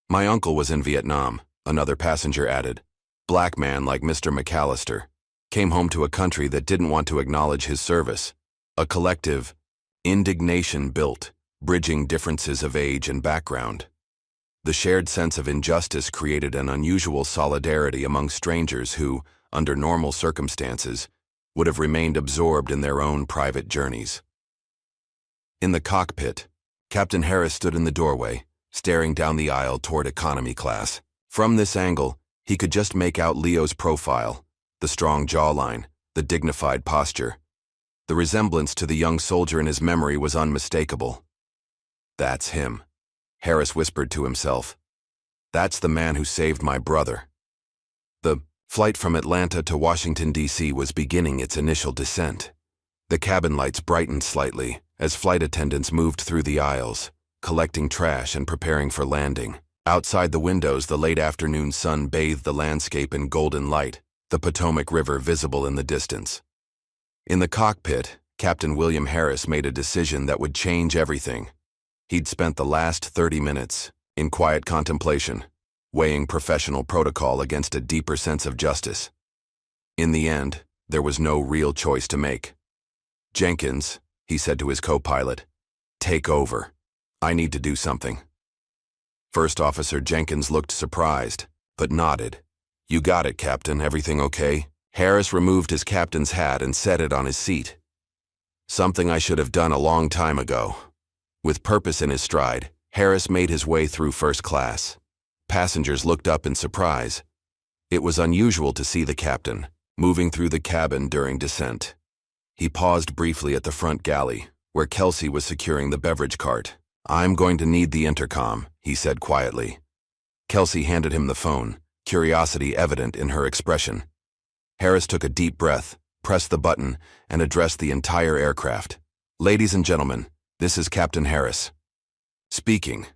My uncle was in Vietnam, another passenger added. Black man like Mr. McAllister. Came home to a country that didn't want to acknowledge his service. A collective indignation built, bridging differences of age and background. The shared sense of injustice created an unusual solidarity among strangers who, under normal circumstances, would have remained absorbed in their own private journeys. In the cockpit, Captain Harris stood in the doorway, staring down the aisle toward economy class. From this angle, he could just make out Leo's profile, the strong jawline, the dignified posture. The resemblance to the young soldier in his memory was unmistakable. "That's him," Harris whispered to himself. "That's the man who saved my brother." The flight from Atlanta to Washington, D.C. was beginning its initial descent. The cabin lights brightened slightly as flight attendants moved through the aisles, collecting trash and preparing for landing. Outside the windows, the late afternoon sun bathed the landscape in golden light, the Potomac River visible in the distance. In the cockpit, Captain William Harris made a decision that would change everything. He'd spent the last 30 minutes in quiet contemplation, weighing professional protocol against a deeper sense of justice. In the end, there was no real choice to make. "Jenkins," he said to his co-pilot, "take over. I need to do something." First Officer Jenkins looked surprised, but nodded. "You got it, Captain. Everything okay?" Harris removed his captain's hat and set it on his seat. "Something I should have done a long time ago." With purpose in his stride, Harris made his way through first class. Passengers looked up in surprise. It was unusual to see the captain moving through the cabin during descent. He paused briefly at the front galley, where Kelsey was securing the beverage cart. "I'm going to need the intercom," he said quietly. Kelsey handed him the phone, curiosity evident in her expression. Harris took a deep breath, pressed the button, and addressed the entire aircraft. "Ladies and gentlemen, this is Captain Harris speaking.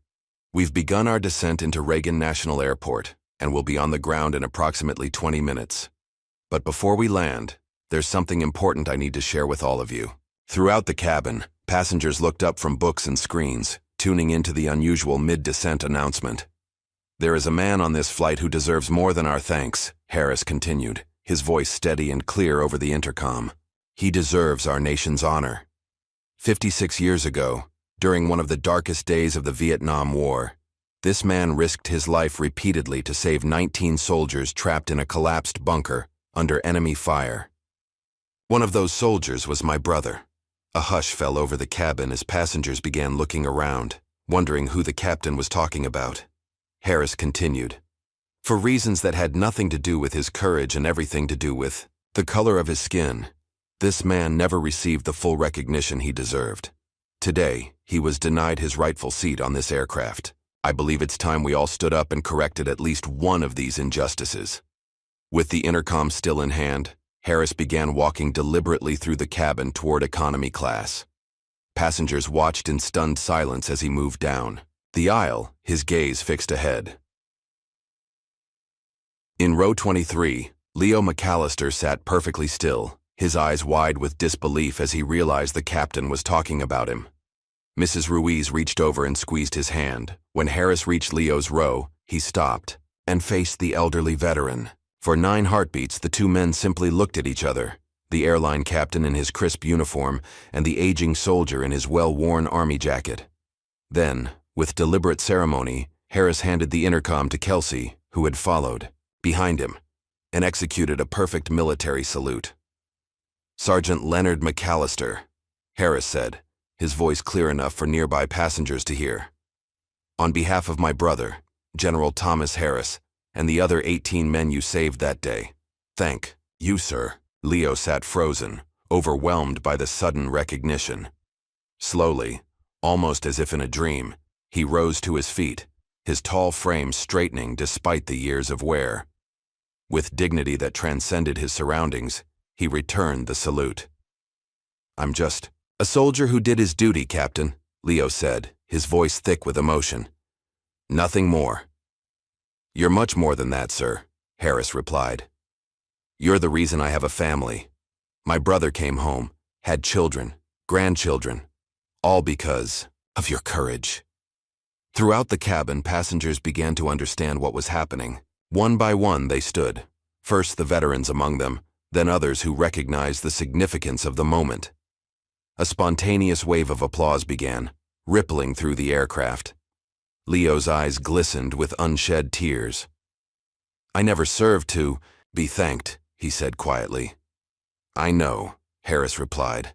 We've begun our descent into Reagan National Airport and will be on the ground in approximately 20 minutes. But before we land, there's something important I need to share with all of you." Throughout the cabin, passengers looked up from books and screens, tuning into the unusual mid-descent announcement. "There is a man on this flight who deserves more than our thanks," Harris continued, his voice steady and clear over the intercom. "He deserves our nation's honor. 56 years ago, during one of the darkest days of the Vietnam War, this man risked his life repeatedly to save 19 soldiers trapped in a collapsed bunker under enemy fire. One of those soldiers was my brother." A hush fell over the cabin as passengers began looking around, wondering who the captain was talking about. Harris continued. "For reasons that had nothing to do with his courage and everything to do with the color of his skin, this man never received the full recognition he deserved. Today, he was denied his rightful seat on this aircraft. I believe it's time we all stood up and corrected at least one of these injustices." With the intercom still in hand, Harris began walking deliberately through the cabin toward economy class. Passengers watched in stunned silence as he moved down the aisle, his gaze fixed ahead. In row 23, Leo McAllister sat perfectly still, his eyes wide with disbelief as he realized the captain was talking about him. Mrs. Ruiz reached over and squeezed his hand. When Harris reached Leo's row, he stopped and faced the elderly veteran. For 9 heartbeats, the two men simply looked at each other, the airline captain in his crisp uniform and the aging soldier in his well-worn army jacket. Then, with deliberate ceremony, Harris handed the intercom to Kelsey, who had followed behind him, and executed a perfect military salute. "Sergeant Leonard McAllister," Harris said, his voice clear enough for nearby passengers to hear. "On behalf of my brother, General Thomas Harris, and the other 18 men you saved that day, thank you, sir." Leo sat frozen, overwhelmed by the sudden recognition. Slowly, almost as if in a dream, he rose to his feet, his tall frame straightening despite the years of wear. With dignity that transcended his surroundings, he returned the salute. "I'm just a soldier who did his duty, Captain," Leo said, his voice thick with emotion. "Nothing more." "You're much more than that, sir," Harris replied. "You're the reason I have a family. My brother came home, had children, grandchildren, all because of your courage." Throughout the cabin, passengers began to understand what was happening. One by one, they stood, first the veterans among them, then others who recognized the significance of the moment. A spontaneous wave of applause began, rippling through the aircraft. Leo's eyes glistened with unshed tears. "I never served to be thanked," he said quietly. "I know," Harris replied.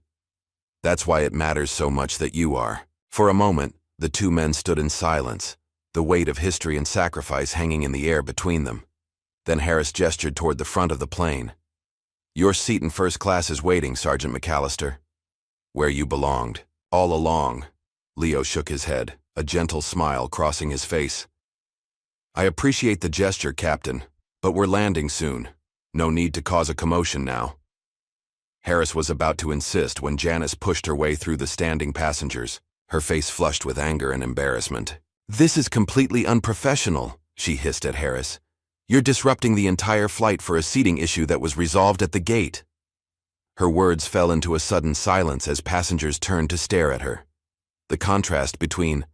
"That's why it matters so much that you are." For a moment, the two men stood in silence, the weight of history and sacrifice hanging in the air between them. Then Harris gestured toward the front of the plane. "Your seat in first class is waiting, Sergeant McAllister. Where you belonged, all along." Leo shook his head, a gentle smile crossing his face. "I appreciate the gesture, Captain, but we're landing soon. No need to cause a commotion now." Harris was about to insist when Janice pushed her way through the standing passengers, her face flushed with anger and embarrassment. "This is completely unprofessional," she hissed at Harris. "You're disrupting the entire flight for a seating issue that was resolved at the gate." Her words fell into a sudden silence as passengers turned to stare at her. The contrast between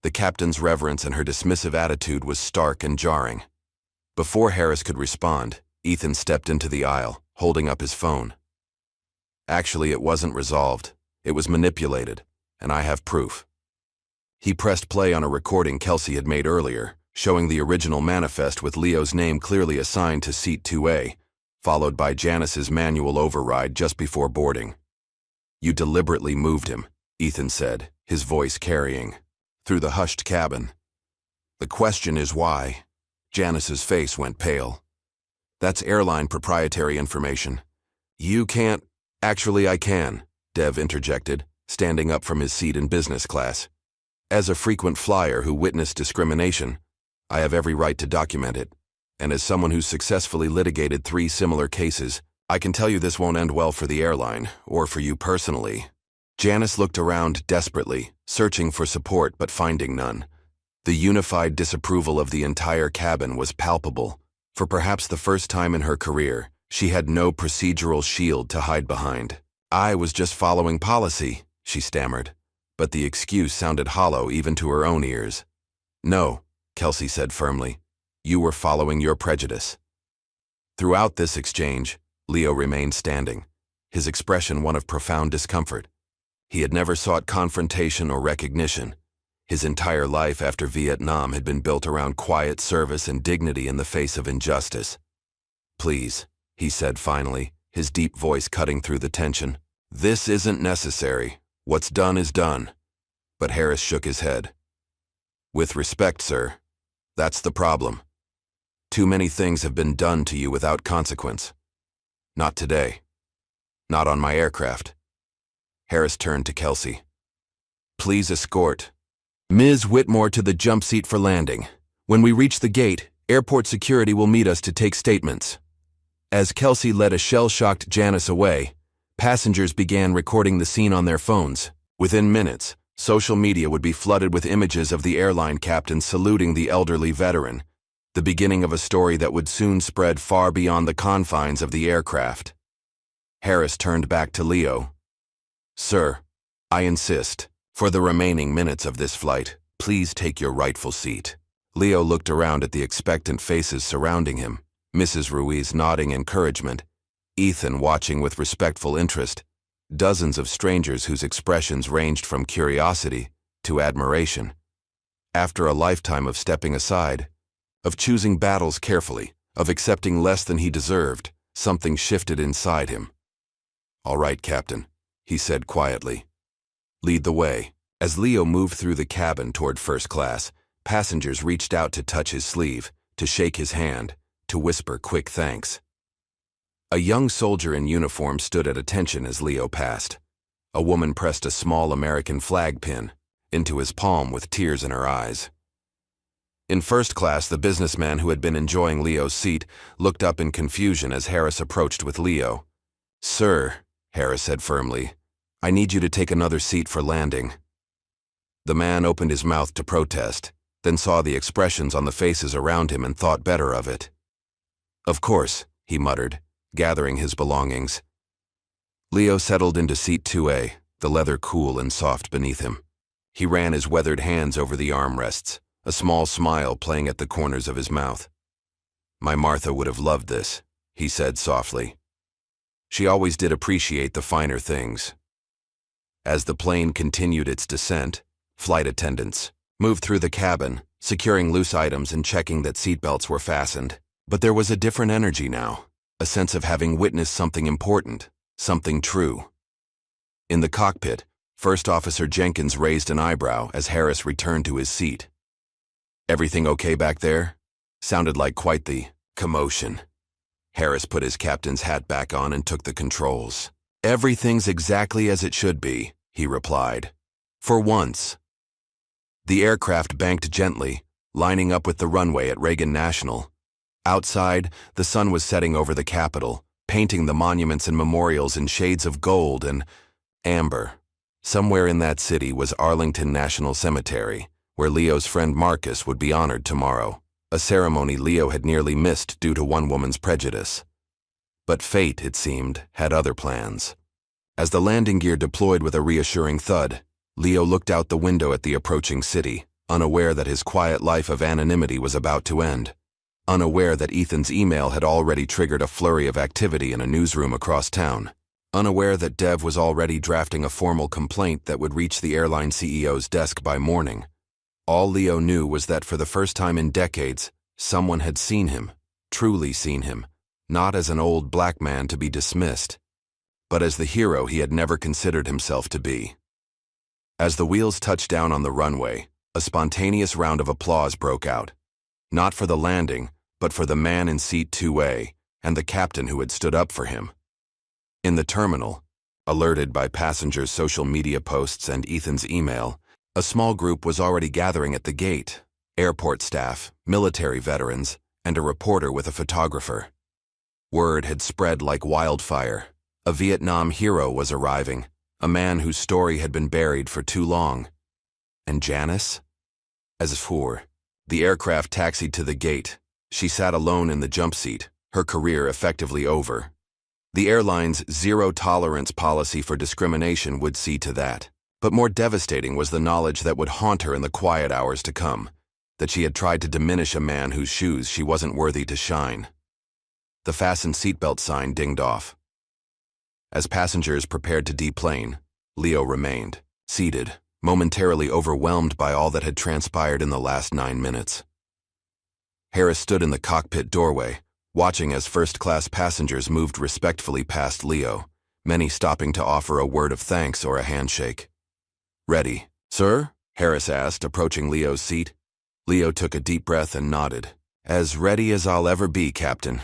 the captain's reverence and her dismissive attitude was stark and jarring. Before Harris could respond, Ethan stepped into the aisle, holding up his phone. "Actually, it wasn't resolved. It was manipulated, and I have proof." He pressed play on a recording Kelsey had made earlier, showing the original manifest with Leo's name clearly assigned to seat 2A, followed by Janice's manual override just before boarding. "You deliberately moved him," Ethan said, his voice carrying through the hushed cabin. "The question is why?" Janice's face went pale. "That's airline proprietary information. You can't—" "Actually, I can," Dev interjected, standing up from his seat in business class. "As a frequent flyer who witnessed discrimination, I have every right to document it. And as someone who's successfully litigated 3 similar cases, I can tell you this won't end well for the airline, or for you personally." Janice looked around desperately, searching for support but finding none. The unified disapproval of the entire cabin was palpable. For perhaps the first time in her career, she had no procedural shield to hide behind. "I was just following policy," she stammered, but the excuse sounded hollow even to her own ears. "No," Kelsey said firmly. "You were following your prejudice." Throughout this exchange, Leo remained standing, his expression one of profound discomfort. He had never sought confrontation or recognition. His entire life after Vietnam had been built around quiet service and dignity in the face of injustice. "Please," he said finally, his deep voice cutting through the tension. "This isn't necessary. What's done is done." But Harris shook his head. "With respect, sir, that's the problem. Too many things have been done to you without consequence. Not today. Not on my aircraft." Harris turned to Kelsey. "Please escort Ms. Whitmore to the jump seat for landing. When we reach the gate, airport security will meet us to take statements." As Kelsey led a shell-shocked Janice away, passengers began recording the scene on their phones. Within minutes, social media would be flooded with images of the airline captain saluting the elderly veteran, the beginning of a story that would soon spread far beyond the confines of the aircraft. Harris turned back to Leo. "Sir, I insist, for the remaining minutes of this flight, please take your rightful seat." Leo looked around at the expectant faces surrounding him, Mrs. Ruiz nodding encouragement, Ethan watching with respectful interest, dozens of strangers whose expressions ranged from curiosity to admiration. After a lifetime of stepping aside, of choosing battles carefully, of accepting less than he deserved, something shifted inside him. "All right, Captain," he said quietly. "Lead the way." As Leo moved through the cabin toward first class, passengers reached out to touch his sleeve, to shake his hand, to whisper quick thanks. A young soldier in uniform stood at attention as Leo passed. A woman pressed a small American flag pin into his palm with tears in her eyes. In first class, the businessman who had been enjoying Leo's seat looked up in confusion as Harris approached with Leo. "Sir," Harris said firmly, "I need you to take another seat for landing." The man opened his mouth to protest, then saw the expressions on the faces around him and thought better of it. "Of course," he muttered, gathering his belongings. Leo settled into seat 2A, the leather cool and soft beneath him. He ran his weathered hands over the armrests, a small smile playing at the corners of his mouth. "My Martha would have loved this," he said softly. "She always did appreciate the finer things." As the plane continued its descent, flight attendants, moved through the cabin, securing loose items and checking that seatbelts were fastened. But there was a different energy now, a sense of having witnessed something important, something true. In the cockpit, First Officer Jenkins raised an eyebrow as Harris returned to his seat. "Everything okay back there?" Sounded like quite the commotion. Harris put his captain's hat back on and took the controls. "Everything's exactly as it should be," he replied. "For once." The aircraft banked gently, lining up with the runway at Reagan National. Outside, the sun was setting over the Capitol, painting the monuments and memorials in shades of gold and amber. Somewhere in that city was Arlington National Cemetery, where Leo's friend Marcus would be honored tomorrow, a ceremony Leo had nearly missed due to one woman's prejudice. But fate, it seemed, had other plans. As the landing gear deployed with a reassuring thud, Leo looked out the window at the approaching city, unaware that his quiet life of anonymity was about to end. Unaware that Ethan's email had already triggered a flurry of activity in a newsroom across town. Unaware that Dev was already drafting a formal complaint that would reach the airline CEO's desk by morning. All Leo knew was that for the first time in decades, someone had seen him, truly seen him, not as an old black man to be dismissed, but as the hero he had never considered himself to be. As the wheels touched down on the runway, a spontaneous round of applause broke out. Not for the landing, but for the man in seat 2A and the captain who had stood up for him. In the terminal, alerted by passengers' social media posts and Ethan's email, a small group was already gathering at the gate: airport staff, military veterans, and a reporter with a photographer. Word had spread like wildfire. A Vietnam hero was arriving, a man whose story had been buried for too long. And Janice? As for, the aircraft taxied to the gate. She sat alone in the jump seat, her career effectively over. The airline's zero-tolerance policy for discrimination would see to that. But more devastating was the knowledge that would haunt her in the quiet hours to come, that she had tried to diminish a man whose shoes she wasn't worthy to shine. The fastened seatbelt sign dinged off. As passengers prepared to deplane, Leo remained, seated, momentarily overwhelmed by all that had transpired in the last 9 minutes. Harris stood in the cockpit doorway, watching as first-class passengers moved respectfully past Leo, many stopping to offer a word of thanks or a handshake. "Ready, sir?" Harris asked, approaching Leo's seat. Leo took a deep breath and nodded. "As ready as I'll ever be, Captain."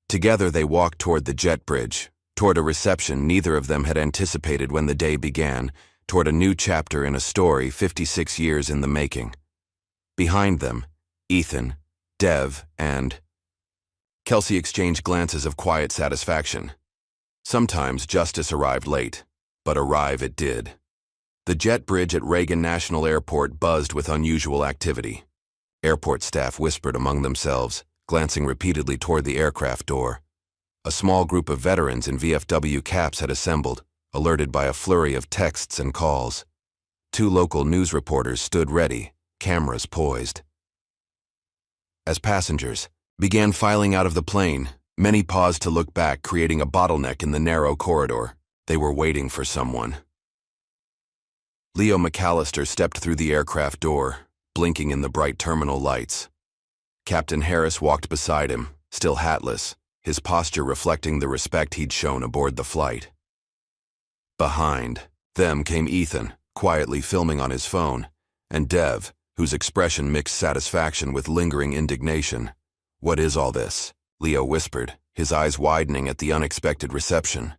Together they walked toward the jet bridge, toward a reception neither of them had anticipated when the day began, toward a new chapter in a story 56 years in the making. Behind them, Ethan, Dev, and Kelsey exchanged glances of quiet satisfaction. Sometimes justice arrived late, but arrive it did. The jet bridge at Reagan National Airport buzzed with unusual activity. Airport staff whispered among themselves, glancing repeatedly toward the aircraft door. A small group of veterans in VFW caps had assembled, alerted by a flurry of texts and calls. 2 local news reporters stood ready, cameras poised. As passengers began filing out of the plane, many paused to look back, creating a bottleneck in the narrow corridor. They were waiting for someone. Leo McAllister stepped through the aircraft door, blinking in the bright terminal lights. Captain Harris walked beside him, still hatless, his posture reflecting the respect he'd shown aboard the flight. Behind them came Ethan, quietly filming on his phone, and Dev, whose expression mixed satisfaction with lingering indignation. "What is all this?" Leo whispered, his eyes widening at the unexpected reception.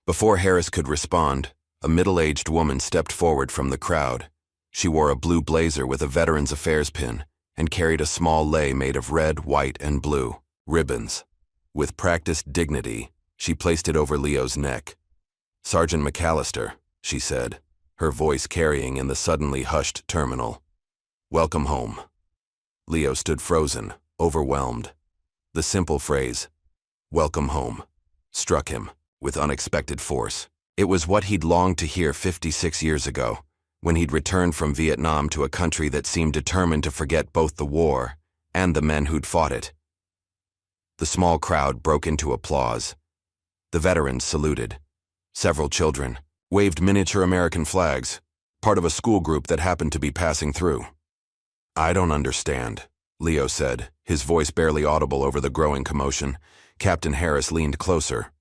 Before Harris could respond, a middle-aged woman stepped forward from the crowd. She wore a blue blazer with a Veterans Affairs pin and carried a small lei made of red, white, and blue ribbons. With practiced dignity, she placed it over Leo's neck. "Sergeant McAllister," she said, her voice carrying in the suddenly hushed terminal. "Welcome home." Leo stood frozen, overwhelmed. The simple phrase, "Welcome home," struck him with unexpected force. It was what he'd longed to hear 56 years ago, when he'd returned from Vietnam to a country that seemed determined to forget both the war and the men who'd fought it. The small crowd broke into applause. The veterans saluted. Several children waved miniature American flags. part of a school group that happened to be passing through. I don't understand, Leo said, his voice barely audible over the growing commotion. Captain Harris leaned closer.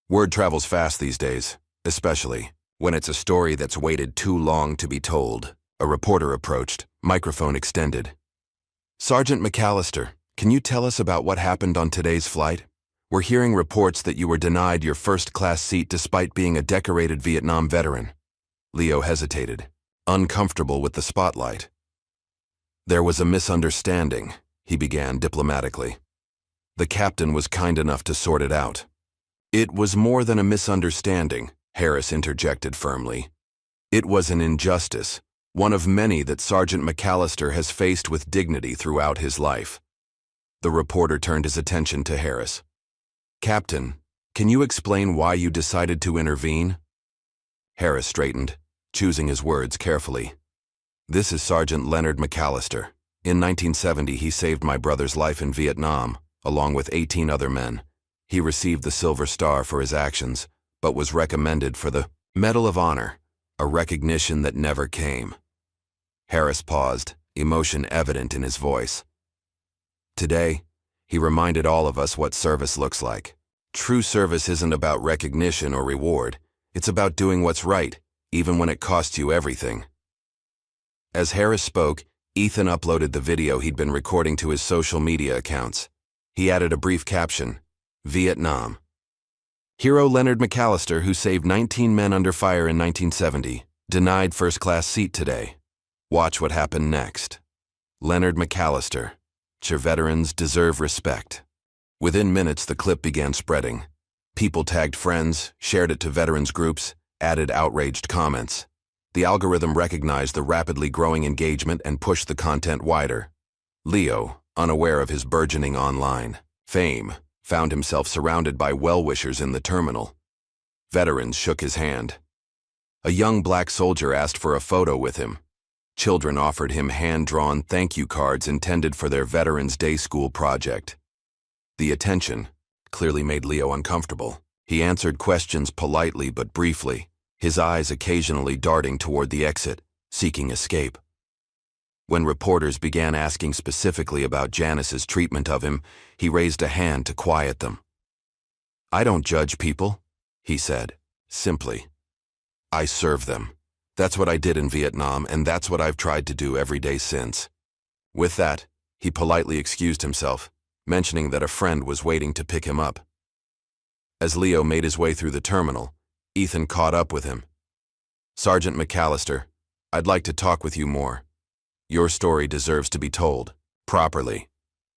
Word travels fast these days, especially when it's a story that's waited too long to be told. A reporter approached, microphone extended. Sergeant McAllister, can you tell us about what happened on today's flight? We're hearing reports that you were denied your first-class seat despite being a decorated Vietnam veteran. Leo hesitated, uncomfortable with the spotlight. There was a misunderstanding, he began diplomatically. The captain was kind enough to sort it out. It was more than a misunderstanding, Harris interjected firmly. It was an injustice, one of many that Sergeant McAllister has faced with dignity throughout his life. The reporter turned his attention to Harris. Captain, can you explain why you decided to intervene? Harris straightened, choosing his words carefully. This is Sergeant Leonard McAllister. In 1970, he saved my brother's life in Vietnam, along with 18 other men. He received the Silver Star for his actions, but was recommended for the Medal of Honor, a recognition that never came. Harris paused, emotion evident in his voice. Today, he reminded all of us what service looks like. True service isn't about recognition or reward. It's about doing what's right, even when it costs you everything. As Harris spoke, Ethan uploaded the video he'd been recording to his social media accounts. He added a brief caption, Vietnam. Hero Leonard McAllister, who saved 19 men under fire in 1970, denied first-class seat today. Watch what happened next. Leonard McAllister. Your veterans deserve respect. Within minutes, the clip began spreading. People tagged friends, shared it to veterans groups, added outraged comments. The algorithm recognized the rapidly growing engagement and pushed the content wider. Leo, unaware of his burgeoning online fame, found himself surrounded by well-wishers in the terminal. Veterans shook his hand. A young black soldier asked for a photo with him. Children offered him hand-drawn thank you cards intended for their Veterans Day School project. The attention clearly made Leo uncomfortable. He answered questions politely but briefly, his eyes occasionally darting toward the exit, seeking escape. When reporters began asking specifically about Janice's treatment of him, he raised a hand to quiet them. I don't judge people, he said, simply. I serve them. That's what I did in Vietnam, and that's what I've tried to do every day since. With that, he politely excused himself, mentioning that a friend was waiting to pick him up. As Leo made his way through the terminal, Ethan caught up with him. Sergeant McAllister, I'd like to talk with you more. Your story deserves to be told, properly.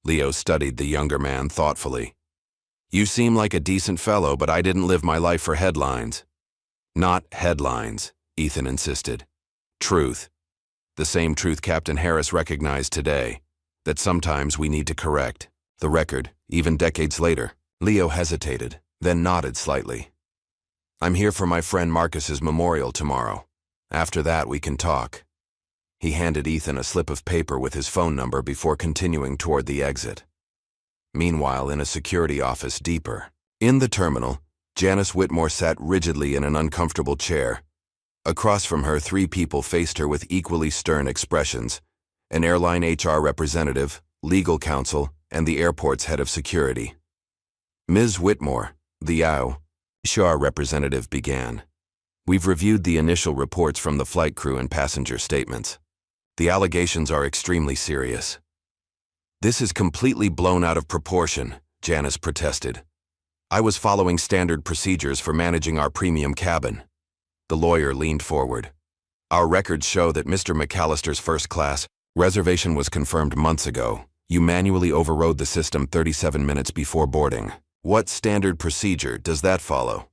Leo studied the younger man thoughtfully. You seem like a decent fellow, but I didn't live my life for headlines. Not headlines, Ethan insisted. Truth. The same truth Captain Harris recognized today, that sometimes we need to correct the record, even decades later. Leo hesitated, then nodded slightly. I'm here for my friend Marcus's memorial tomorrow. After that, we can talk. He handed Ethan a slip of paper with his phone number before continuing toward the exit. Meanwhile, in a security office deeper in the terminal, Janice Whitmore sat rigidly in an uncomfortable chair. Across from her, 3 people faced her with equally stern expressions: an airline HR representative, legal counsel, and the airport's head of security. Ms. Whitmore, the HR representative began. We've reviewed the initial reports from the flight crew and passenger statements. The allegations are extremely serious. This is completely blown out of proportion, Janice protested. I was following standard procedures for managing our premium cabin. The lawyer leaned forward. Our records show that Mr. McAllister's first-class reservation was confirmed months ago. You manually overrode the system 37 minutes before boarding. What standard procedure does that follow?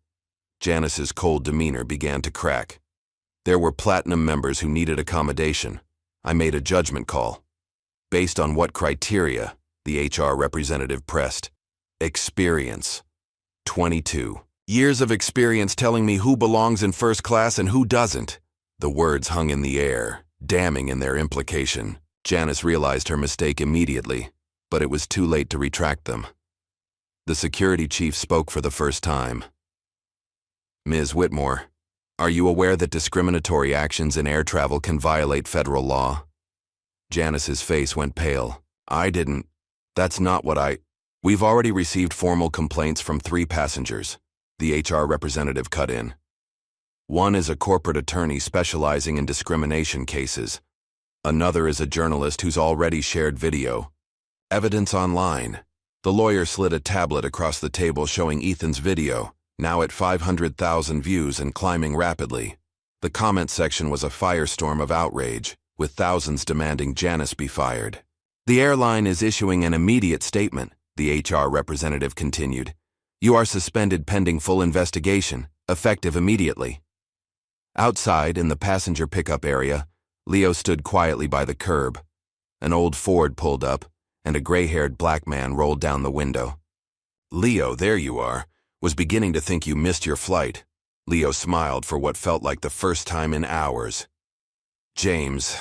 Janice's cold demeanor began to crack. There were Platinum members who needed accommodation. I made a judgment call. Based on what criteria? The HR representative pressed. Experience. 22 years of experience telling me who belongs in first class and who doesn't. The words hung in the air, damning in their implication. Janice realized her mistake immediately, but it was too late to retract them. The security chief spoke for the first time. Ms. Whitmore, Are you aware that discriminatory actions in air travel can violate federal law? Janice's face went pale. I didn't. That's not what I... We've already received formal complaints from 3 passengers. The HR representative cut in. One is a corporate attorney specializing in discrimination cases. Another is a journalist who's already shared video. Evidence online. The lawyer slid a tablet across the table showing Ethan's video, now at 500,000 views and climbing rapidly. The comment section was a firestorm of outrage, with thousands demanding Janice be fired. The airline is issuing an immediate statement, the HR representative continued. You are suspended pending full investigation, effective immediately. Outside, in the passenger pickup area, Leo stood quietly by the curb. An old Ford pulled up, and a gray-haired black man rolled down the window. Leo, there you are. Was beginning to think you missed your flight. Leo smiled for what felt like the first time in hours. James,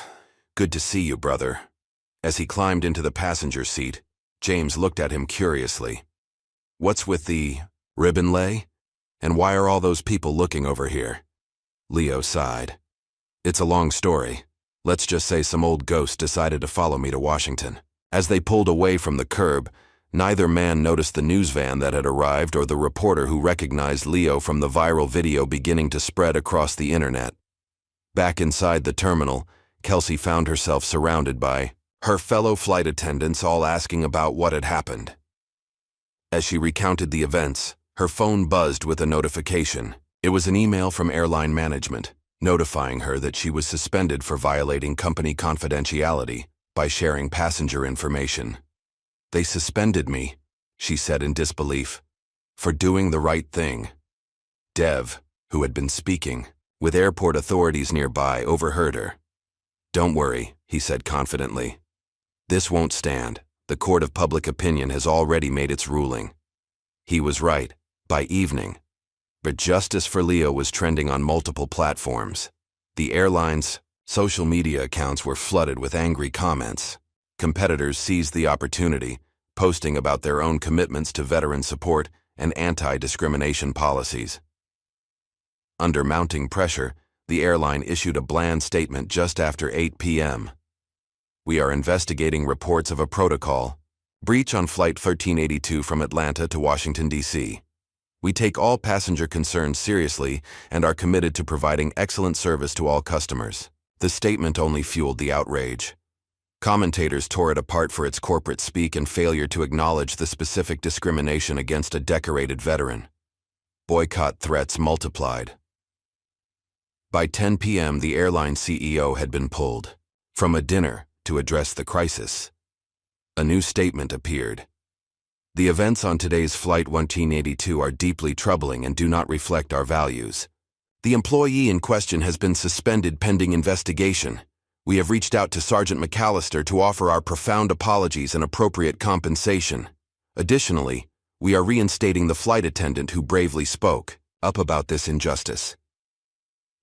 good to see you, brother. As he climbed into the passenger seat, James looked at him curiously. What's with the ribbon lay? And why are all those people looking over here? Leo sighed. It's a long story. Let's just say some old ghost decided to follow me to Washington. As they pulled away from the curb, neither man noticed the news van that had arrived or the reporter who recognized Leo from the viral video beginning to spread across the internet. Back inside the terminal, Kelsey found herself surrounded by her fellow flight attendants, all asking about what had happened. As she recounted the events, her phone buzzed with a notification. It was an email from airline management, notifying her that she was suspended for violating company confidentiality by sharing passenger information. They suspended me, she said in disbelief, for doing the right thing. Dev, who had been speaking, with airport authorities nearby, overheard her. Don't worry, he said confidently. This won't stand. The court of public opinion has already made its ruling. He was right, by evening. But justice for Leo was trending on multiple platforms. The airline's social media accounts were flooded with angry comments. Competitors seized the opportunity, posting about their own commitments to veteran support and anti-discrimination policies. Under mounting pressure, the airline issued a bland statement just after 8 p.m. We are investigating reports of a protocol breach on Flight 1382 from Atlanta to Washington, D.C. We take all passenger concerns seriously and are committed to providing excellent service to all customers. The statement only fueled the outrage. Commentators tore it apart for its corporate speak and failure to acknowledge the specific discrimination against a decorated veteran. Boycott threats multiplied. By 10 p.m., the airline CEO had been pulled from a dinner to address the crisis. A new statement appeared. The events on today's Flight 1382 are deeply troubling and do not reflect our values. The employee in question has been suspended pending investigation. We have reached out to Sergeant McAllister to offer our profound apologies and appropriate compensation. Additionally, we are reinstating the flight attendant who bravely spoke up about this injustice.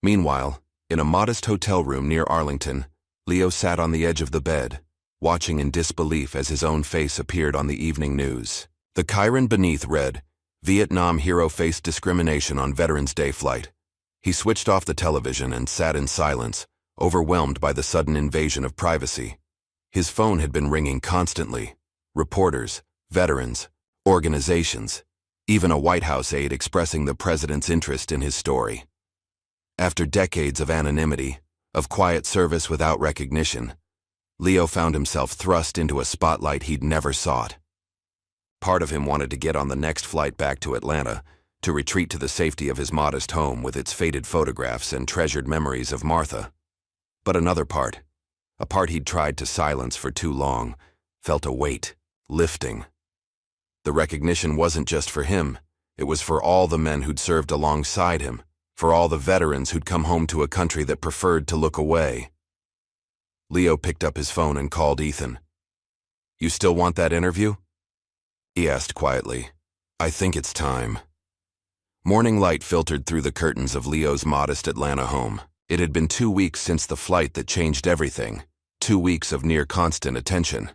Meanwhile, in a modest hotel room near Arlington, Leo sat on the edge of the bed, watching in disbelief as his own face appeared on the evening news. The chyron beneath read, Vietnam hero faced discrimination on Veterans Day flight. He switched off the television and sat in silence, overwhelmed by the sudden invasion of privacy. His phone had been ringing constantly. Reporters, veterans, organizations, even a White House aide expressing the president's interest in his story. After decades of anonymity, of quiet service without recognition, Leo found himself thrust into a spotlight he'd never sought. Part of him wanted to get on the next flight back to Atlanta, to retreat to the safety of his modest home with its faded photographs and treasured memories of Martha. But another part, a part he'd tried to silence for too long, felt a weight, lifting. The recognition wasn't just for him, it was for all the men who'd served alongside him, for all the veterans who'd come home to a country that preferred to look away. Leo picked up his phone and called Ethan. You still want that interview? He asked quietly. I think it's time. Morning light filtered through the curtains of Leo's modest Atlanta home. It had been 2 weeks since the flight that changed everything, 2 weeks of near constant attention.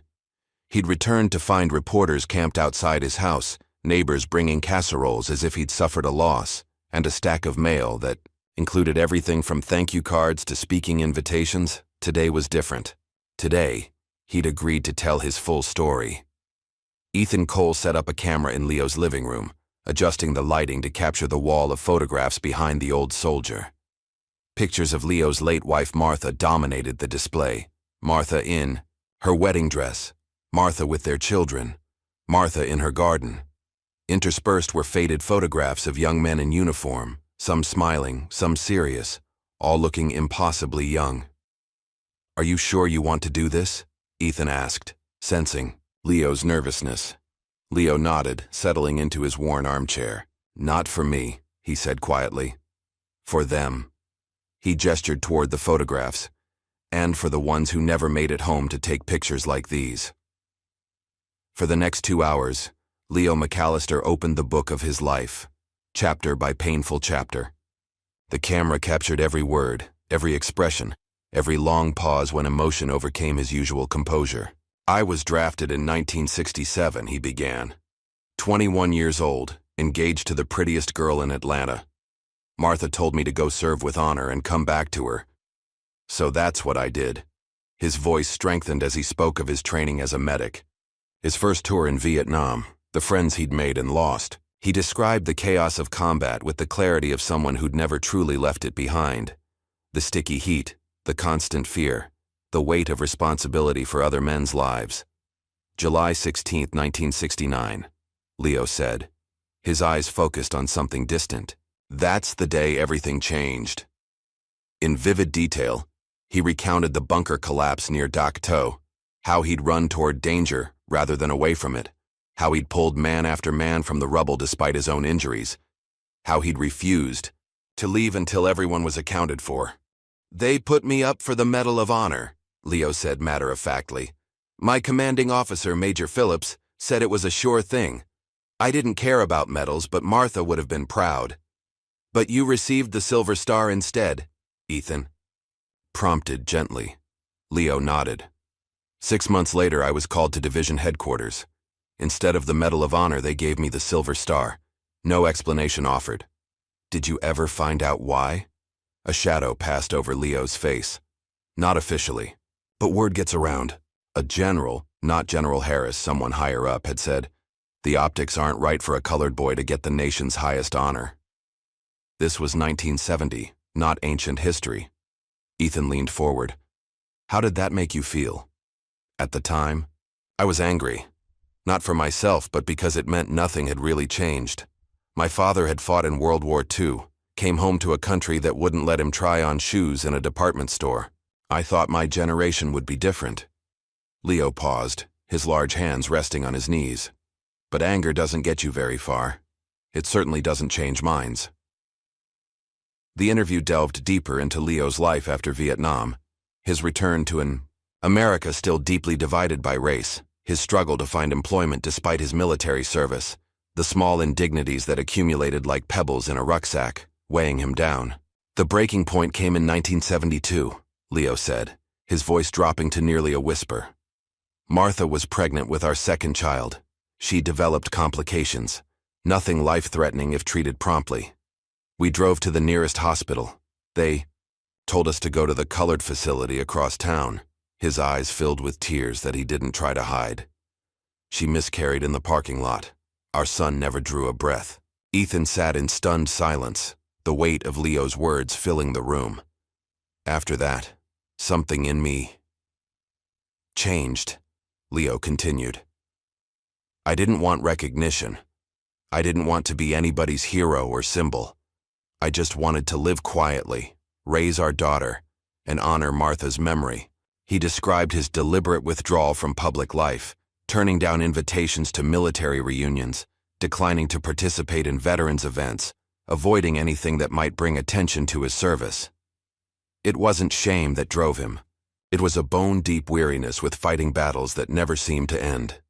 He'd returned to find reporters camped outside his house, neighbors bringing casseroles as if he'd suffered a loss, and a stack of mail that Included everything from thank you cards to speaking invitations. Today was different. Today, he'd agreed to tell his full story. Ethan Cole set up a camera in Leo's living room, adjusting the lighting to capture the wall of photographs behind the old soldier. Pictures of Leo's late wife Martha dominated the display. Martha in her wedding dress, Martha with their children, Martha in her garden. Interspersed were faded photographs of young men in uniform, some smiling, some serious, all looking impossibly young. "Are you sure you want to do this?" Ethan asked, sensing Leo's nervousness. Leo nodded, settling into his worn armchair. "Not for me," he said quietly. "For them." He gestured toward the photographs, and for the ones who never made it home to take pictures like these. For the next 2 hours, Leo McAllister opened the book of his life, chapter by painful chapter. The camera captured every word, every expression, every long pause when emotion overcame his usual composure. "I was drafted in 1967, he began. 21 years old, engaged to the prettiest girl in Atlanta. Martha told me to go serve with honor and come back to her. So that's what I did." His voice strengthened as he spoke of his training as a medic. His first tour in Vietnam, the friends he'd made and lost. He described the chaos of combat with the clarity of someone who'd never truly left it behind. The sticky heat, the constant fear, the weight of responsibility for other men's lives. "July 16, 1969, Leo said, his eyes focused on something distant. "That's the day everything changed." In vivid detail, he recounted the bunker collapse near Dak To, how he'd run toward danger rather than away from it, how he'd pulled man after man from the rubble despite his own injuries, how he'd refused to leave until everyone was accounted for. "They put me up for the Medal of Honor," Leo said matter-of-factly. "My commanding officer, Major Phillips, said it was a sure thing. I didn't care about medals, but Martha would have been proud." "But you received the Silver Star instead," Ethan prompted gently. Leo nodded. 6 months later, I was called to division headquarters. Instead of the Medal of Honor, they gave me the Silver Star. No explanation offered. "Did you ever find out why?" A shadow passed over Leo's face. "Not officially. But word gets around. A general, not General Harris, someone higher up, had said, the optics aren't right for a colored boy to get the nation's highest honor." This was 1970, not ancient history. Ethan leaned forward. "How did that make you feel?" "At the time, I was angry. Not for myself, but because it meant nothing had really changed. My father had fought in World War II, came home to a country that wouldn't let him try on shoes in a department store. I thought my generation would be different." Leo paused, his large hands resting on his knees. "But anger doesn't get you very far. It certainly doesn't change minds." The interview delved deeper into Leo's life after Vietnam, his return to an America still deeply divided by race, his struggle to find employment despite his military service, the small indignities that accumulated like pebbles in a rucksack, weighing him down. "The breaking point came in 1972, Leo said, his voice dropping to nearly a whisper. "Martha was pregnant with our second child. She developed complications, nothing life-threatening if treated promptly. We drove to the nearest hospital. They told us to go to the colored facility across town." His eyes filled with tears that he didn't try to hide. "She miscarried in the parking lot. Our son never drew a breath." Ethan sat in stunned silence, the weight of Leo's words filling the room. "After that, something in me changed," Leo continued. "I didn't want recognition. I didn't want to be anybody's hero or symbol. I just wanted to live quietly, raise our daughter, and honor Martha's memory." He described his deliberate withdrawal from public life, turning down invitations to military reunions, declining to participate in veterans events, avoiding anything that might bring attention to his service. It wasn't shame that drove him. It was a bone-deep weariness with fighting battles that never seemed to end.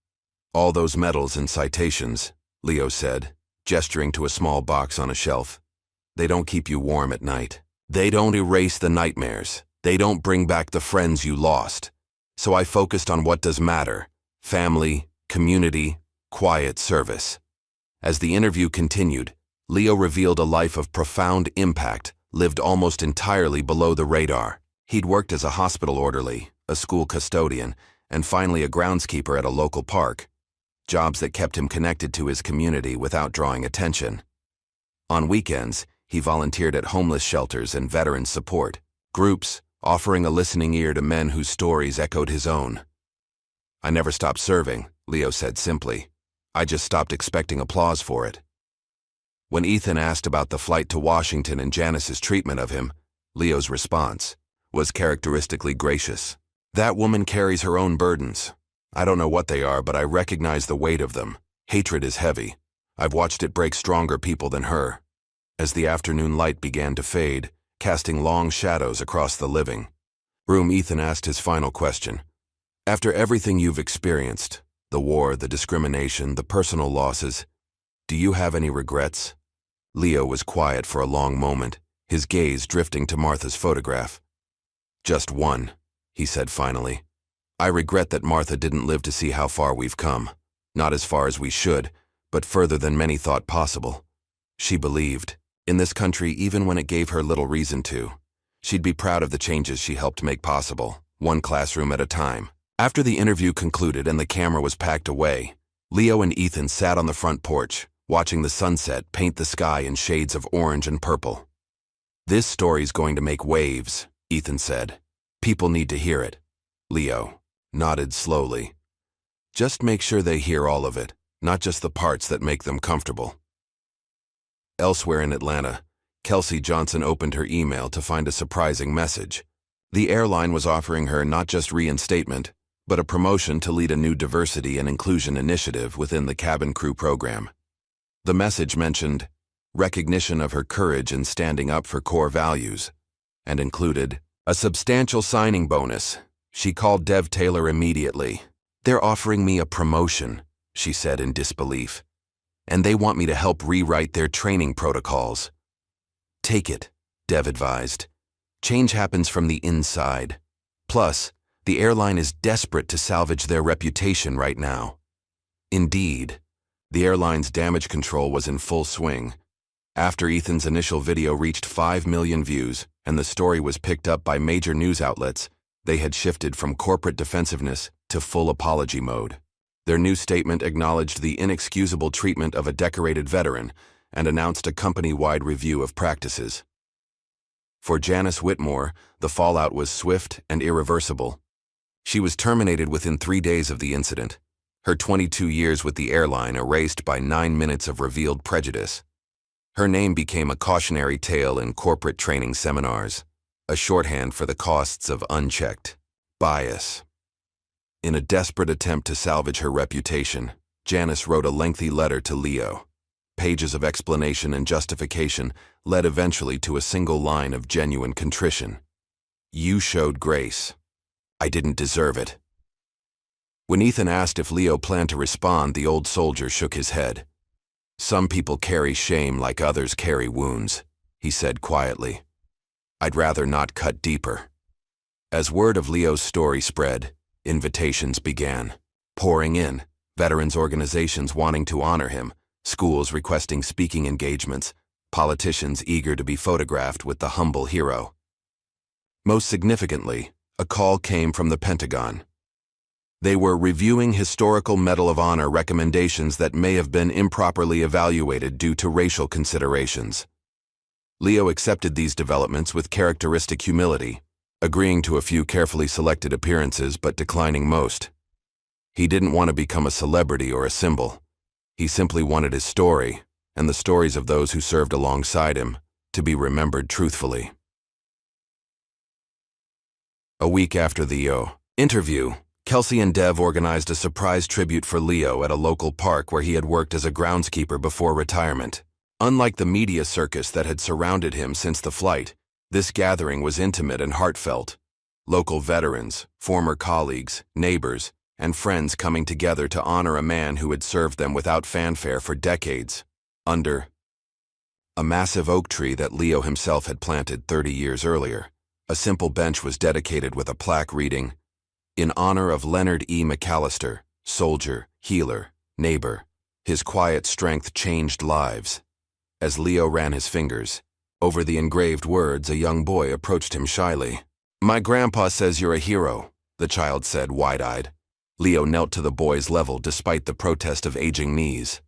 "All those medals and citations," Leo said, gesturing to a small box on a shelf, "they don't keep you warm at night. They don't erase the nightmares. They don't bring back the friends you lost. So I focused on what does matter: family, community, quiet service." As the interview continued, Leo revealed a life of profound impact, lived almost entirely below the radar. He'd worked as a hospital orderly, a school custodian, and finally a groundskeeper at a local park, jobs that kept him connected to his community without drawing attention. On weekends, he volunteered at homeless shelters and veteran support groups, offering a listening ear to men whose stories echoed his own. "I never stopped serving," Leo said simply. "I just stopped expecting applause for it." When Ethan asked about the flight to Washington and Janice's treatment of him, Leo's response was characteristically gracious. "That woman carries her own burdens. I don't know what they are, but I recognize the weight of them. Hatred is heavy. I've watched it break stronger people than her." As the afternoon light began to fade, casting long shadows across the living room, Ethan asked his final question. "After everything you've experienced, the war, the discrimination, the personal losses, do you have any regrets?" Leo was quiet for a long moment, his gaze drifting to Martha's photograph. "Just one," he said finally. "I regret that Martha didn't live to see how far we've come. Not as far as we should, but further than many thought possible. She believed in this country even when it gave her little reason to. She'd be proud of the changes she helped make possible, one classroom at a time." After the interview concluded and the camera was packed away, Leo and Ethan sat on the front porch, watching the sunset paint the sky in shades of orange and purple. "This story's going to make waves," Ethan said. "People need to hear it." Leo nodded slowly. "Just make sure they hear all of it, not just the parts that make them comfortable." Elsewhere in Atlanta, Kelsey Johnson opened her email to find a surprising message. The airline was offering her not just reinstatement, but a promotion to lead a new diversity and inclusion initiative within the cabin crew program. The message mentioned recognition of her courage in standing up for core values, and included a substantial signing bonus. She called Dev Taylor immediately. "They're offering me a promotion," she said in disbelief. "And they want me to help rewrite their training protocols." "Take it," Dev advised. "Change happens from the inside. Plus, the airline is desperate to salvage their reputation right now." Indeed, the airline's damage control was in full swing. After Ethan's initial video reached 5 million views and the story was picked up by major news outlets, they had shifted from corporate defensiveness to full apology mode. Their new statement acknowledged the inexcusable treatment of a decorated veteran and announced a company-wide review of practices. For Janice Whitmore, the fallout was swift and irreversible. She was terminated within 3 days of the incident, her 22 years with the airline erased by 9 minutes of revealed prejudice. Her name became a cautionary tale in corporate training seminars, a shorthand for the costs of unchecked bias. In a desperate attempt to salvage her reputation, Janice wrote a lengthy letter to Leo. Pages of explanation and justification led eventually to a single line of genuine contrition. "You showed grace. I didn't deserve it." When Ethan asked if Leo planned to respond, the old soldier shook his head. "Some people carry shame like others carry wounds," he said quietly. "I'd rather not cut deeper." As word of Leo's story spread, invitations began pouring in, veterans organizations wanting to honor him, schools requesting speaking engagements, politicians eager to be photographed with the humble hero. Most significantly, a call came from the Pentagon. They were reviewing historical Medal of Honor recommendations that may have been improperly evaluated due to racial considerations. Leo accepted these developments with characteristic humility, agreeing to a few carefully selected appearances but declining most. He didn't want to become a celebrity or a symbol. He simply wanted his story, and the stories of those who served alongside him, to be remembered truthfully. A week after the interview, Kelsey and Dev organized a surprise tribute for Leo at a local park where he had worked as a groundskeeper before retirement. Unlike the media circus that had surrounded him since the flight, this gathering was intimate and heartfelt. Local veterans, former colleagues, neighbors, and friends coming together to honor a man who had served them without fanfare for decades, under a massive oak tree that Leo himself had planted 30 years earlier. A simple bench was dedicated with a plaque reading, "In honor of Leonard E. McAllister, soldier, healer, neighbor. His quiet strength changed lives." As Leo ran his fingers Over the engraved words, a young boy approached him shyly. "My grandpa says you're a hero," the child said, wide-eyed. Leo knelt to the boy's level despite the protest of aging knees.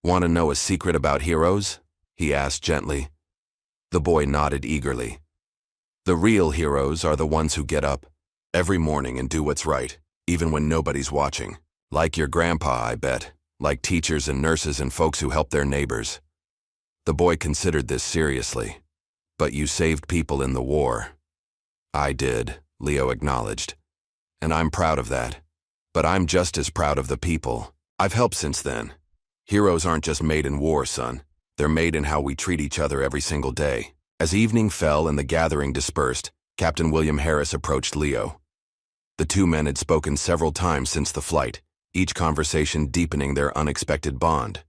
"Want to know a secret about heroes?" he asked gently. The boy nodded eagerly. "The real heroes are the ones who get up every morning and do what's right, even when nobody's watching. Like your grandpa, I bet. Like teachers and nurses and folks who help their neighbors." The boy considered this seriously. "But you saved people in the war." "I did," Leo acknowledged. "And I'm proud of that. But I'm just as proud of the people I've helped since then. Heroes aren't just made in war, son. They're made in how we treat each other every single day." As evening fell and the gathering dispersed, Captain William Harris approached Leo. The two men had spoken several times since the flight, each conversation deepening their unexpected bond.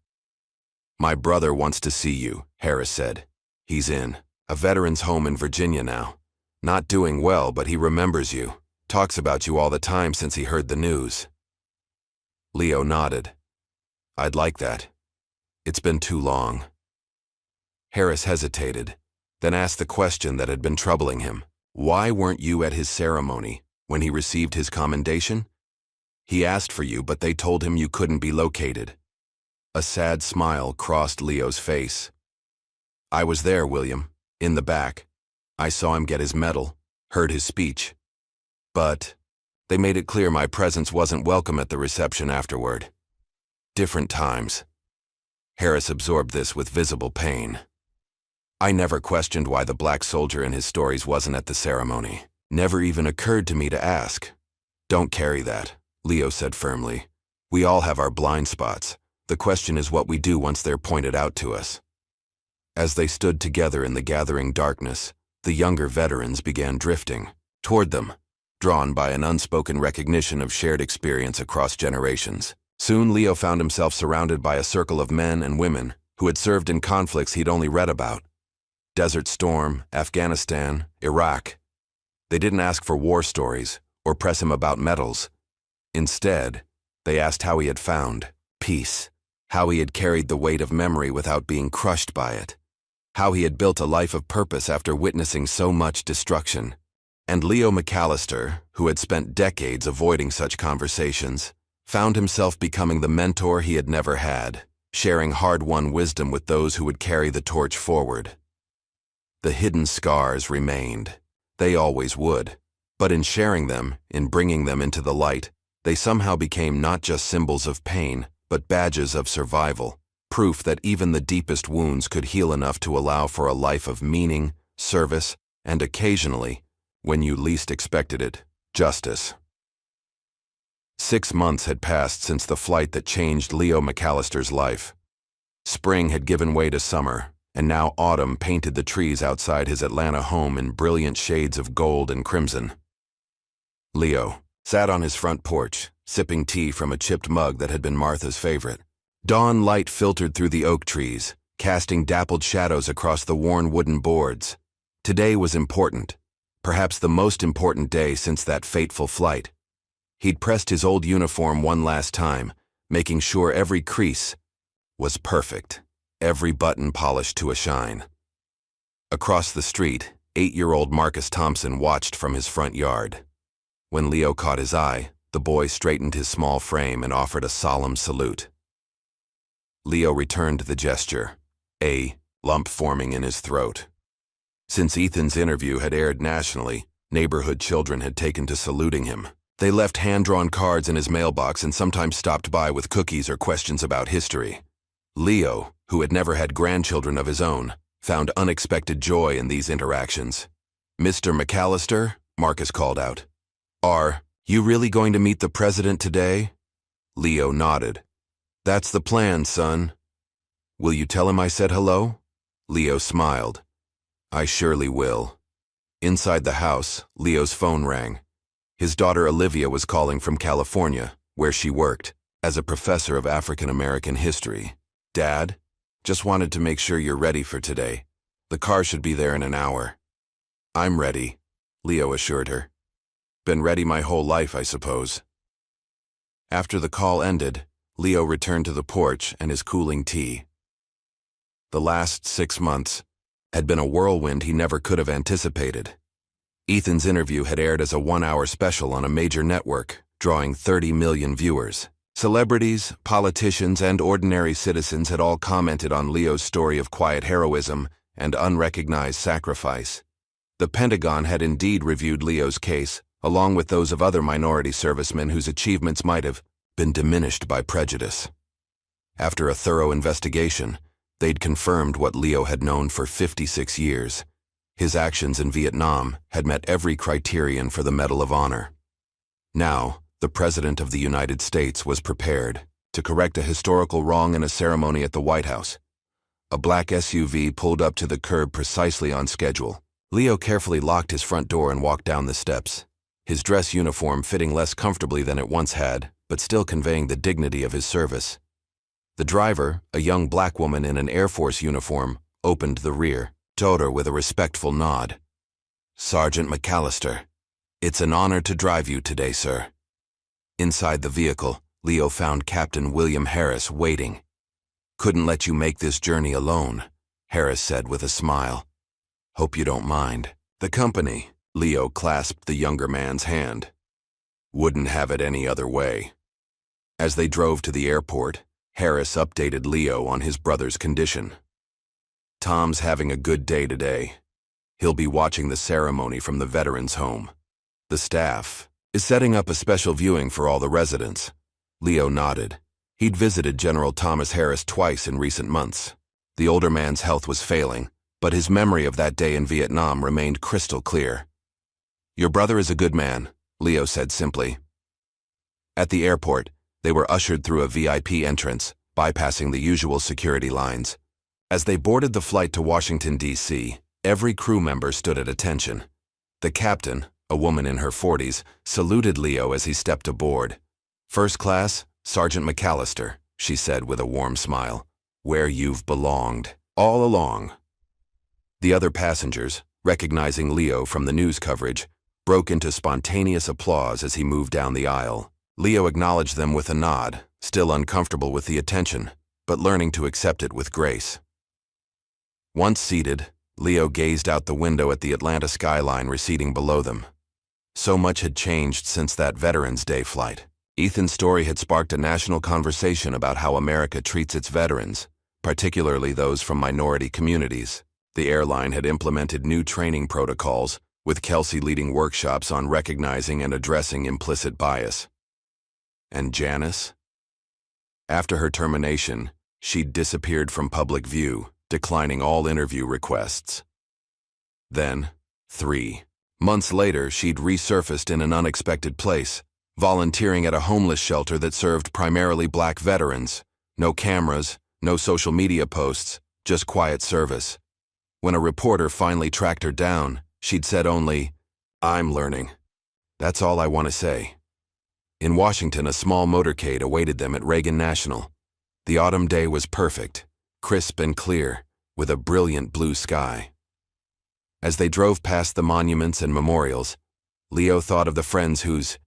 "My brother wants to see you," Harris said. "He's in a veteran's home in Virginia now. Not doing well, but he remembers you. Talks about you all the time since he heard the news." Leo nodded. "I'd like that. It's been too long." Harris hesitated, then asked the question that had been troubling him. "Why weren't you at his ceremony when he received his commendation?" "He asked for you, but they told him you couldn't be located." A sad smile crossed Leo's face. "I was there, William, in the back. I saw him get his medal, heard his speech. But they made it clear my presence wasn't welcome at the reception afterward. Different times." Harris absorbed this with visible pain. "I never questioned why the black soldier in his stories wasn't at the ceremony. Never even occurred to me to ask." "Don't carry that," Leo said firmly. "We all have our blind spots. The question is what we do once they're pointed out to us." As they stood together in the gathering darkness, the younger veterans began drifting toward them, drawn by an unspoken recognition of shared experience across generations. Soon Leo found himself surrounded by a circle of men and women who had served in conflicts he'd only read about. Desert Storm, Afghanistan, Iraq. They didn't ask for war stories or press him about medals. Instead, they asked how he had found peace, how he had carried the weight of memory without being crushed by it, how he had built a life of purpose after witnessing so much destruction. And Leo McAllister, who had spent decades avoiding such conversations, found himself becoming the mentor he had never had, sharing hard-won wisdom with those who would carry the torch forward. The hidden scars remained. They always would. But in sharing them, in bringing them into the light, they somehow became not just symbols of pain, but badges of survival, proof that even the deepest wounds could heal enough to allow for a life of meaning, service, and occasionally, when you least expected it, justice. 6 months had passed since the flight that changed Leo McAllister's life. Spring had given way to summer, and now autumn painted the trees outside his Atlanta home in brilliant shades of gold and crimson. Leo sat on his front porch, sipping tea from a chipped mug that had been Martha's favorite. Dawn light filtered through the oak trees, casting dappled shadows across the worn wooden boards. Today was important, perhaps the most important day since that fateful flight. He'd pressed his old uniform one last time, making sure every crease was perfect, every button polished to a shine. Across the street, 8-year-old Marcus Thompson watched from his front yard. When Leo caught his eye, the boy straightened his small frame and offered a solemn salute. Leo returned the gesture, a lump forming in his throat. Since Ethan's interview had aired nationally, neighborhood children had taken to saluting him. They left hand-drawn cards in his mailbox and sometimes stopped by with cookies or questions about history. Leo, who had never had grandchildren of his own, found unexpected joy in these interactions. "Mr. McAllister," Marcus called out. "Are you really going to meet the president today?" Leo nodded. "That's the plan, son." "Will you tell him I said hello?" Leo smiled. "I surely will." Inside the house, Leo's phone rang. His daughter Olivia was calling from California, where she worked, as a professor of African American history. "Dad, just wanted to make sure you're ready for today. The car should be there in an hour." "I'm ready," Leo assured her. "Been ready my whole life, I suppose." After the call ended, Leo returned to the porch and his cooling tea. The last 6 months, had been a whirlwind he never could have anticipated. Ethan's interview had aired as a 1-hour special on a major network, drawing 30 million viewers. Celebrities, politicians, and ordinary citizens had all commented on Leo's story of quiet heroism and unrecognized sacrifice. The Pentagon had indeed reviewed Leo's case, along with those of other minority servicemen whose achievements might have been diminished by prejudice. After a thorough investigation, they'd confirmed what Leo had known for 56 years. His actions in Vietnam had met every criterion for the Medal of Honor. Now, the President of the United States was prepared to correct a historical wrong in a ceremony at the White House. A black SUV pulled up to the curb precisely on schedule. Leo carefully locked his front door and walked down the steps, his dress uniform fitting less comfortably than it once had, but still conveying the dignity of his service. The driver, a young black woman in an Air Force uniform, opened the rear door with a respectful nod. "Sergeant McAllister, it's an honor to drive you today, sir." Inside the vehicle, Leo found Captain William Harris waiting. "Couldn't let you make this journey alone," Harris said with a smile. "Hope you don't mind." "The company," Leo clasped the younger man's hand. "Wouldn't have it any other way." As they drove to the airport, Harris updated Leo on his brother's condition. "Tom's having a good day today. He'll be watching the ceremony from the veterans' home. The staff is setting up a special viewing for all the residents." Leo nodded. He'd visited General Thomas Harris twice in recent months. The older man's health was failing, but his memory of that day in Vietnam remained crystal clear. "Your brother is a good man," Leo said simply. At the airport, they were ushered through a VIP entrance, bypassing the usual security lines. As they boarded the flight to Washington, D.C., every crew member stood at attention. The captain, a woman in her 40s, saluted Leo as he stepped aboard. "First class, Sergeant McAllister," she said with a warm smile. "Where you've belonged, all along." The other passengers, recognizing Leo from the news coverage, broke into spontaneous applause as he moved down the aisle. Leo acknowledged them with a nod, still uncomfortable with the attention, but learning to accept it with grace. Once seated, Leo gazed out the window at the Atlanta skyline receding below them. So much had changed since that Veterans Day flight. Ethan's story had sparked a national conversation about how America treats its veterans, particularly those from minority communities. The airline had implemented new training protocols, with Kelsey leading workshops on recognizing and addressing implicit bias. And Janice? After her termination, she'd disappeared from public view, declining all interview requests. Then, 3 months later, she'd resurfaced in an unexpected place, volunteering at a homeless shelter that served primarily black veterans. No cameras, no social media posts, just quiet service. When a reporter finally tracked her down, she'd said only, "I'm learning. That's all I want to say." In Washington, a small motorcade awaited them at Reagan National. The autumn day was perfect, crisp and clear, with a brilliant blue sky. As they drove past the monuments and memorials, Leo thought of the friends whose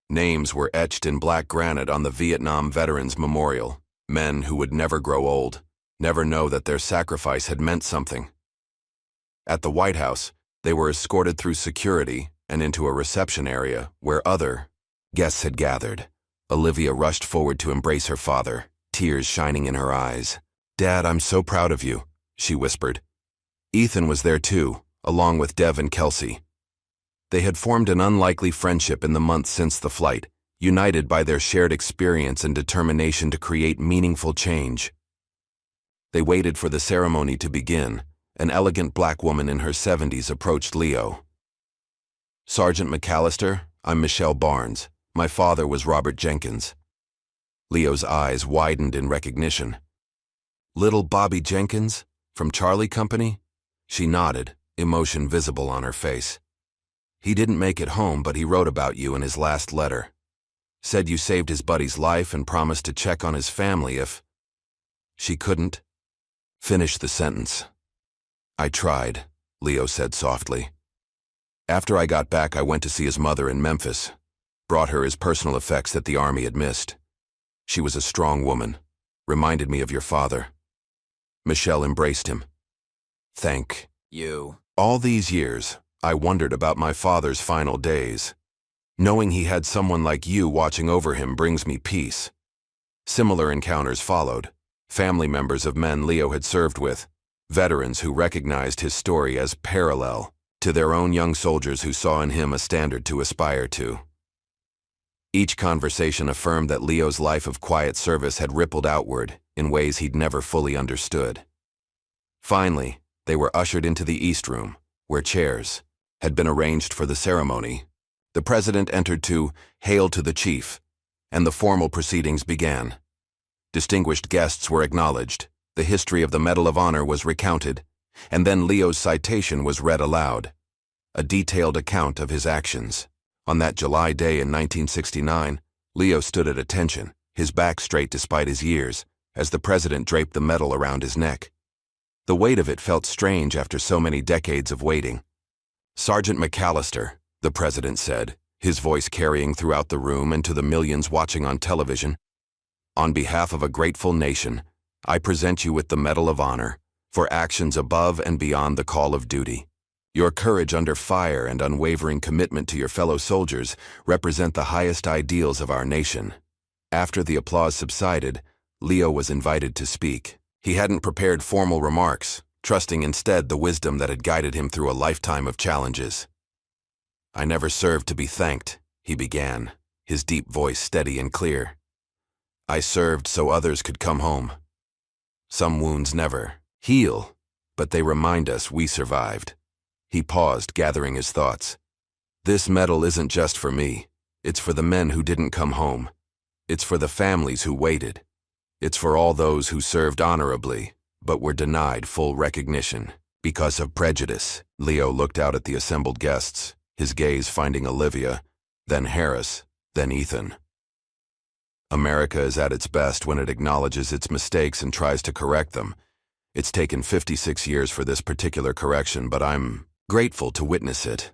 names were etched in black granite on the Vietnam Veterans Memorial, men who would never grow old, never know that their sacrifice had meant something. At the White House, they were escorted through security and into a reception area where other guests had gathered. Olivia rushed forward to embrace her father, tears shining in her eyes. "Dad, I'm so proud of you," she whispered. Ethan was there too, along with Dev and Kelsey. They had formed an unlikely friendship in the months since the flight, united by their shared experience and determination to create meaningful change. They waited for the ceremony to begin. An elegant black woman in her 70s approached Leo. "Sergeant McAllister, I'm Michelle Barnes. My father was Robert Jenkins." Leo's eyes widened in recognition. "Little Bobby Jenkins? From Charlie Company?" She nodded, emotion visible on her face. "He didn't make it home, but he wrote about you in his last letter. Said you saved his buddy's life and promised to check on his family if..." She couldn't finish the sentence. "I tried," Leo said softly. "After I got back, I went to see his mother in Memphis. Brought her his personal effects that the Army had missed. She was a strong woman. Reminded me of your father." Michelle embraced him. "Thank You. All these years, I wondered about my father's final days. Knowing he had someone like you watching over him brings me peace. Similar encounters followed. Family members of men Leo had served with, veterans who recognized his story as parallel to their own young soldiers who saw in him a standard to aspire to. Each conversation affirmed that Leo's life of quiet service had rippled outward in ways he'd never fully understood. Finally, they were ushered into the East Room, where chairs had been arranged for the ceremony. The president entered to "Hail to the Chief," and the formal proceedings began. Distinguished guests were acknowledged, the history of the Medal of Honor was recounted, and then Leo's citation was read aloud, a detailed account of his actions. On that July day in 1969, Leo stood at attention, his back straight despite his years, as the president draped the medal around his neck. The weight of it felt strange after so many decades of waiting. "Sergeant McAllister," the president said, his voice carrying throughout the room and to the millions watching on television, "on behalf of a grateful nation, I present you with the Medal of Honor for actions above and beyond the call of duty. Your courage under fire and unwavering commitment to your fellow soldiers represent the highest ideals of our nation." After the applause subsided, Leo was invited to speak. He hadn't prepared formal remarks, trusting instead the wisdom that had guided him through a lifetime of challenges. "I never served to be thanked," he began, his deep voice steady and clear. "I served so others could come home. Some wounds never heal, but they remind us we survived." He paused, gathering his thoughts. "This medal isn't just for me. It's for the men who didn't come home. It's for the families who waited. It's for all those who served honorably, but were denied full recognition because of prejudice." Leo looked out at the assembled guests, his gaze finding Olivia, then Harris, then Ethan. "America is at its best when it acknowledges its mistakes and tries to correct them. It's taken 56 years for this particular correction, but I'm grateful to witness it.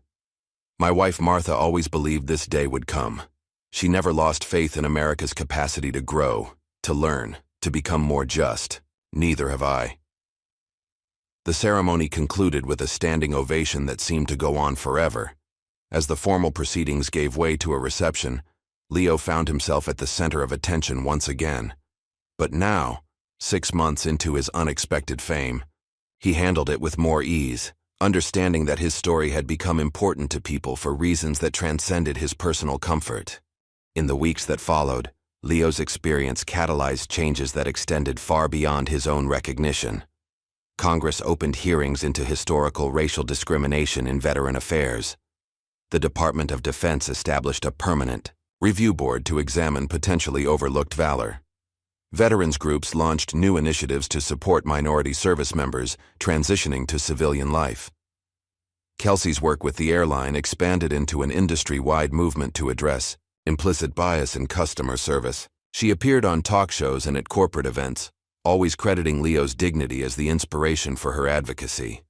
My wife Martha always believed this day would come. She never lost faith in America's capacity to grow, to learn, to become more just. Neither have I." The ceremony concluded with a standing ovation that seemed to go on forever. As the formal proceedings gave way to a reception, Leo found himself at the center of attention once again. But now, 6 months into his unexpected fame, he handled it with more ease, understanding that his story had become important to people for reasons that transcended his personal comfort. In the weeks that followed, Leo's experience catalyzed changes that extended far beyond his own recognition. Congress opened hearings into historical racial discrimination in veteran affairs. The Department of Defense established a permanent review board to examine potentially overlooked valor. Veterans groups launched new initiatives to support minority service members transitioning to civilian life. Kelsey's work with the airline expanded into an industry-wide movement to address implicit bias in customer service. She appeared on talk shows and at corporate events, always crediting Leo's dignity as the inspiration for her advocacy.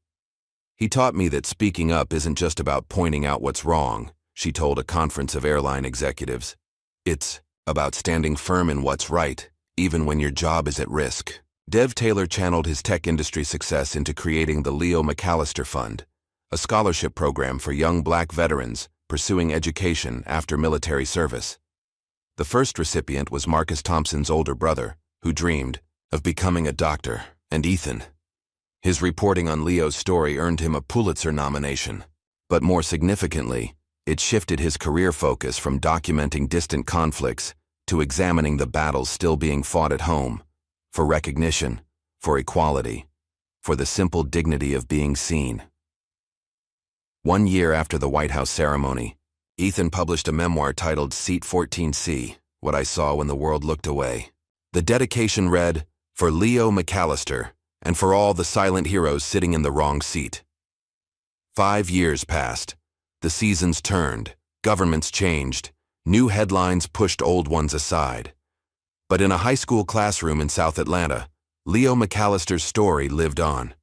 "He taught me that speaking up isn't just about pointing out what's wrong," she told a conference of airline executives. "It's about standing firm in what's right, even when your job is at risk." Dev Taylor channeled his tech industry success into creating the Leo McAllister Fund, a scholarship program for young Black veterans pursuing education after military service. The first recipient was Marcus Thompson's older brother, who dreamed of becoming a doctor, and Ethan. His reporting on Leo's story earned him a Pulitzer nomination. But more significantly, it shifted his career focus from documenting distant conflicts to examining the battles still being fought at home, for recognition, for equality, for the simple dignity of being seen. 1 year after the White House ceremony, Ethan published a memoir titled Seat 14C, What I Saw When the World Looked Away. The dedication read, "For Leo McAllister, and for all the silent heroes sitting in the wrong seat." 5 years passed. The seasons turned, governments changed, new headlines pushed old ones aside. But in a high school classroom in South Atlanta, Leo McAllister's story lived on.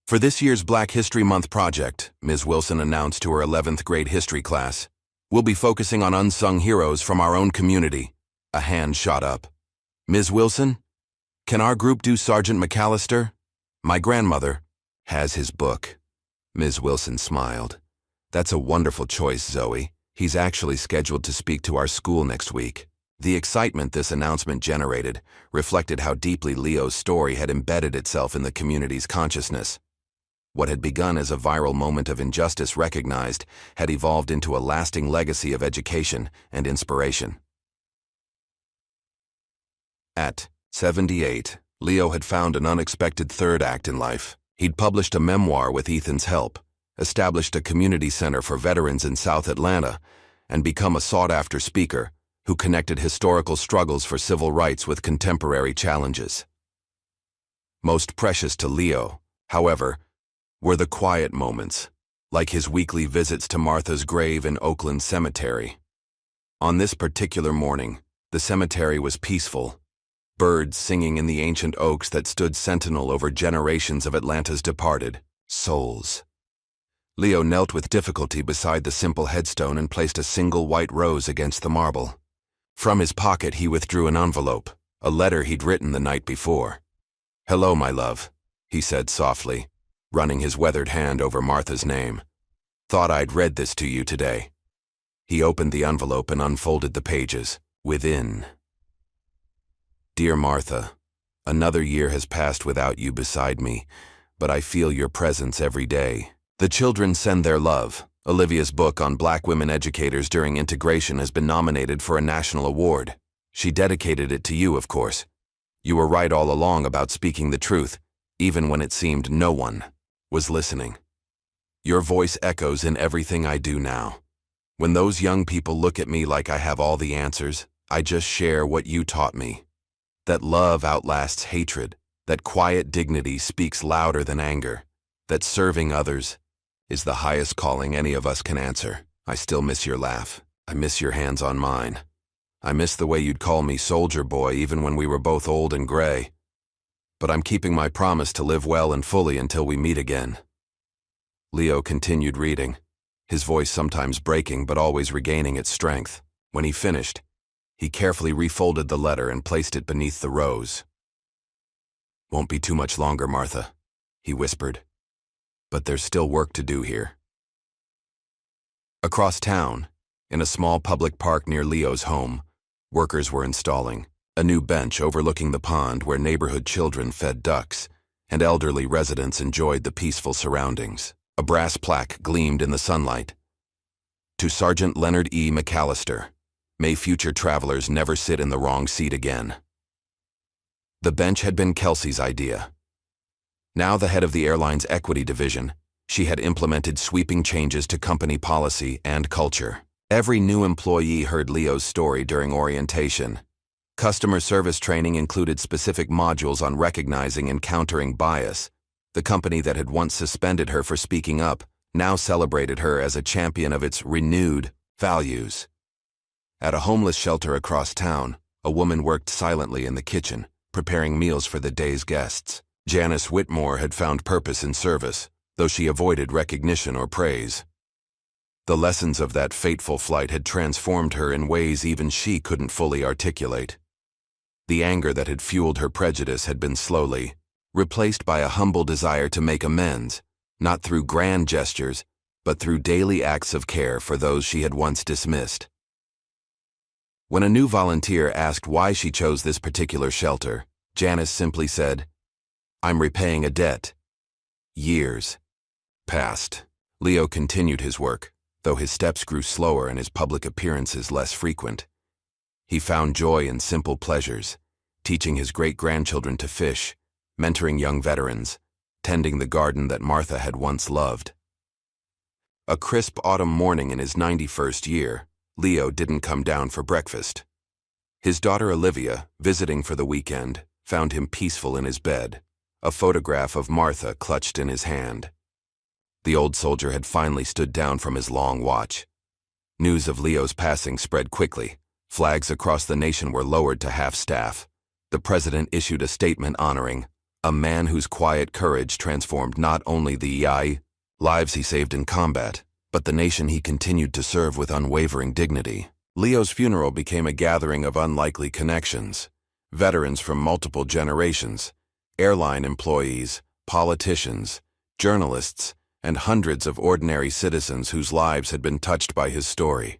For this year's Black History Month project, Ms. Wilson announced to her 11th grade history class, "We'll be focusing on unsung heroes from our own community." A hand shot up. "Ms. Wilson, can our group do Sergeant McAllister?" My grandmother, Has his book. Ms. Wilson smiled. That's a wonderful choice, Zoe. He's actually scheduled to speak to our school next week. The excitement this announcement generated reflected how deeply Leo's story had embedded itself in the community's consciousness. What had begun as a viral moment of injustice recognized had evolved into a lasting legacy of education and inspiration. At 78, Leo had found an unexpected third act in life. He'd published a memoir with Ethan's help, established a community center for veterans in South Atlanta, and become a sought-after speaker who connected historical struggles for civil rights with contemporary challenges. Most precious to Leo, however, were the quiet moments, like his weekly visits to Martha's grave in Oakland Cemetery. On this particular morning, the cemetery was peaceful, birds singing in the ancient oaks that stood sentinel over generations of Atlanta's departed souls. Leo knelt with difficulty beside the simple headstone and placed a single white rose against the marble. From his pocket he withdrew an envelope, a letter he'd written the night before. "Hello, my love," he said softly, running his weathered hand over Martha's name. "Thought I'd read this to you today." He opened the envelope and unfolded the pages. Within: "Dear Martha, another year has passed without you beside me, but I feel your presence every day. The children send their love. Olivia's book on Black women educators during integration has been nominated for a national award. She dedicated it to you, of course. You were right all along about speaking the truth, even when it seemed no one was listening. Your voice echoes in everything I do now. When those young people look at me like I have all the answers, I just share what you taught me. That love outlasts hatred, that quiet dignity speaks louder than anger, that serving others is the highest calling any of us can answer. I still miss your laugh. I miss your hands on mine. I miss the way you'd call me soldier boy even when we were both old and gray. But I'm keeping my promise to live well and fully until we meet again." Leo continued reading, his voice sometimes breaking but always regaining its strength. When he finished, he carefully refolded the letter and placed it beneath the rose. "Won't be too much longer, Martha," he whispered. "But there's still work to do here." Across town, in a small public park near Leo's home, workers were installing a new bench overlooking the pond where neighborhood children fed ducks, and elderly residents enjoyed the peaceful surroundings. A brass plaque gleamed in the sunlight. "To Sergeant Leonard E. McAllister, may future travelers never sit in the wrong seat again." The bench had been Kelsey's idea. Now the head of the airline's equity division, she had implemented sweeping changes to company policy and culture. Every new employee heard Leo's story during orientation. Customer service training included specific modules on recognizing and countering bias. The company that had once suspended her for speaking up now celebrated her as a champion of its renewed values. At a homeless shelter across town, a woman worked silently in the kitchen, preparing meals for the day's guests. Janice Whitmore had found purpose in service, though she avoided recognition or praise. The lessons of that fateful flight had transformed her in ways even she couldn't fully articulate. The anger that had fueled her prejudice had been slowly replaced by a humble desire to make amends, not through grand gestures, but through daily acts of care for those she had once dismissed. When a new volunteer asked why she chose this particular shelter, Janice simply said, "I'm repaying a debt." Years passed. Leo continued his work, though his steps grew slower and his public appearances less frequent. He found joy in simple pleasures, teaching his great-grandchildren to fish, mentoring young veterans, tending the garden that Martha had once loved. A crisp autumn morning in his 91st year, Leo didn't come down for breakfast. His daughter Olivia, visiting for the weekend, found him peaceful in his bed, a photograph of Martha clutched in his hand. The old soldier had finally stood down from his long watch. News of Leo's passing spread quickly. Flags across the nation were lowered to half-staff. The president issued a statement honoring a man whose quiet courage transformed not only the lives he saved in combat, but the nation he continued to serve with unwavering dignity. Leo's funeral became a gathering of unlikely connections. Veterans from multiple generations, airline employees, politicians, journalists, and hundreds of ordinary citizens whose lives had been touched by his story.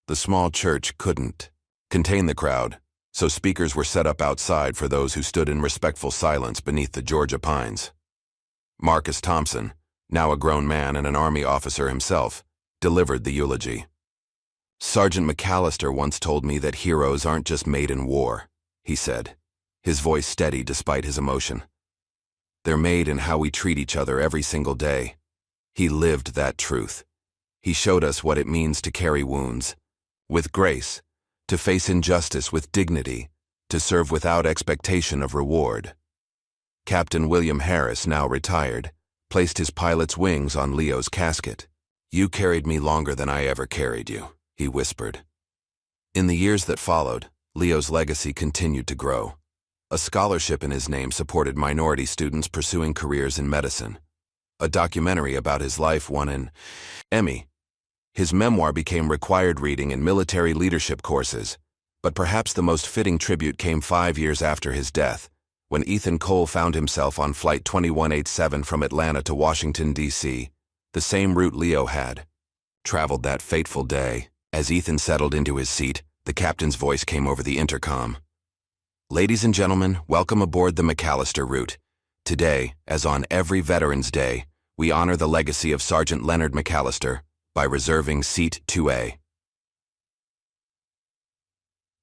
The small church couldn't contain the crowd, so speakers were set up outside for those who stood in respectful silence beneath the Georgia pines. Marcus Thompson, now a grown man and an Army officer himself, delivered the eulogy. "Sergeant McAllister once told me that heroes aren't just made in war," he said, his voice steady despite his emotion. "They're made in how we treat each other every single day." He lived that truth. He showed us what it means to carry wounds with grace, to face injustice with dignity, to serve without expectation of reward. Captain William Harris, now retired, placed his pilot's wings on Leo's casket. "You carried me longer than I ever carried you," he whispered. In the years that followed, Leo's legacy continued to grow. A scholarship in his name supported minority students pursuing careers in medicine. A documentary about his life won an Emmy. His memoir became required reading in military leadership courses, but perhaps the most fitting tribute came 5 years after his death, when Ethan Cole found himself on Flight 2187 from Atlanta to Washington, D.C., the same route Leo had traveled that fateful day. As Ethan settled into his seat, the captain's voice came over the intercom. "Ladies and gentlemen, welcome aboard the McAllister route. Today, as on every Veterans Day, we honor the legacy of Sergeant Leonard McAllister by reserving Seat 2A.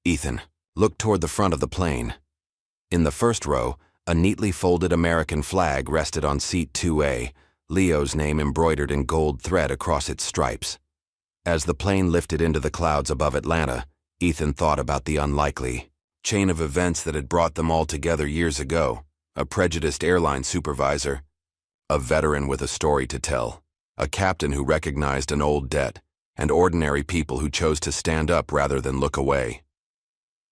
Ethan looked toward the front of the plane. In the first row, a neatly folded American flag rested on Seat 2A, Leo's name embroidered in gold thread across its stripes. As the plane lifted into the clouds above Atlanta, Ethan thought about the unlikely chain of events that had brought them all together years ago: a prejudiced airline supervisor, a veteran with a story to tell, a captain who recognized an old debt, and ordinary people who chose to stand up rather than look away.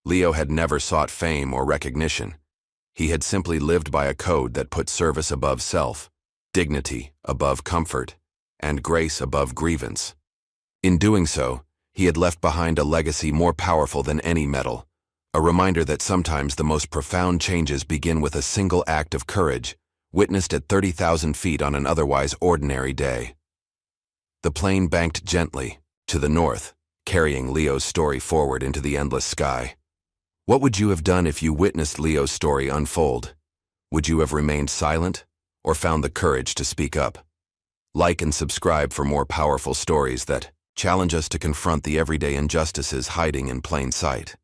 Leo had never sought fame or recognition. He had simply lived by a code that put service above self, dignity above comfort, and grace above grievance. In doing so, he had left behind a legacy more powerful than any medal, a reminder that sometimes the most profound changes begin with a single act of courage, witnessed at 30,000 feet on an otherwise ordinary day. The plane banked gently to the north, carrying Leo's story forward into the endless sky. What would you have done if you witnessed Leo's story unfold? Would you have remained silent, or found the courage to speak up? Like and subscribe for more powerful stories that challenge us to confront the everyday injustices hiding in plain sight.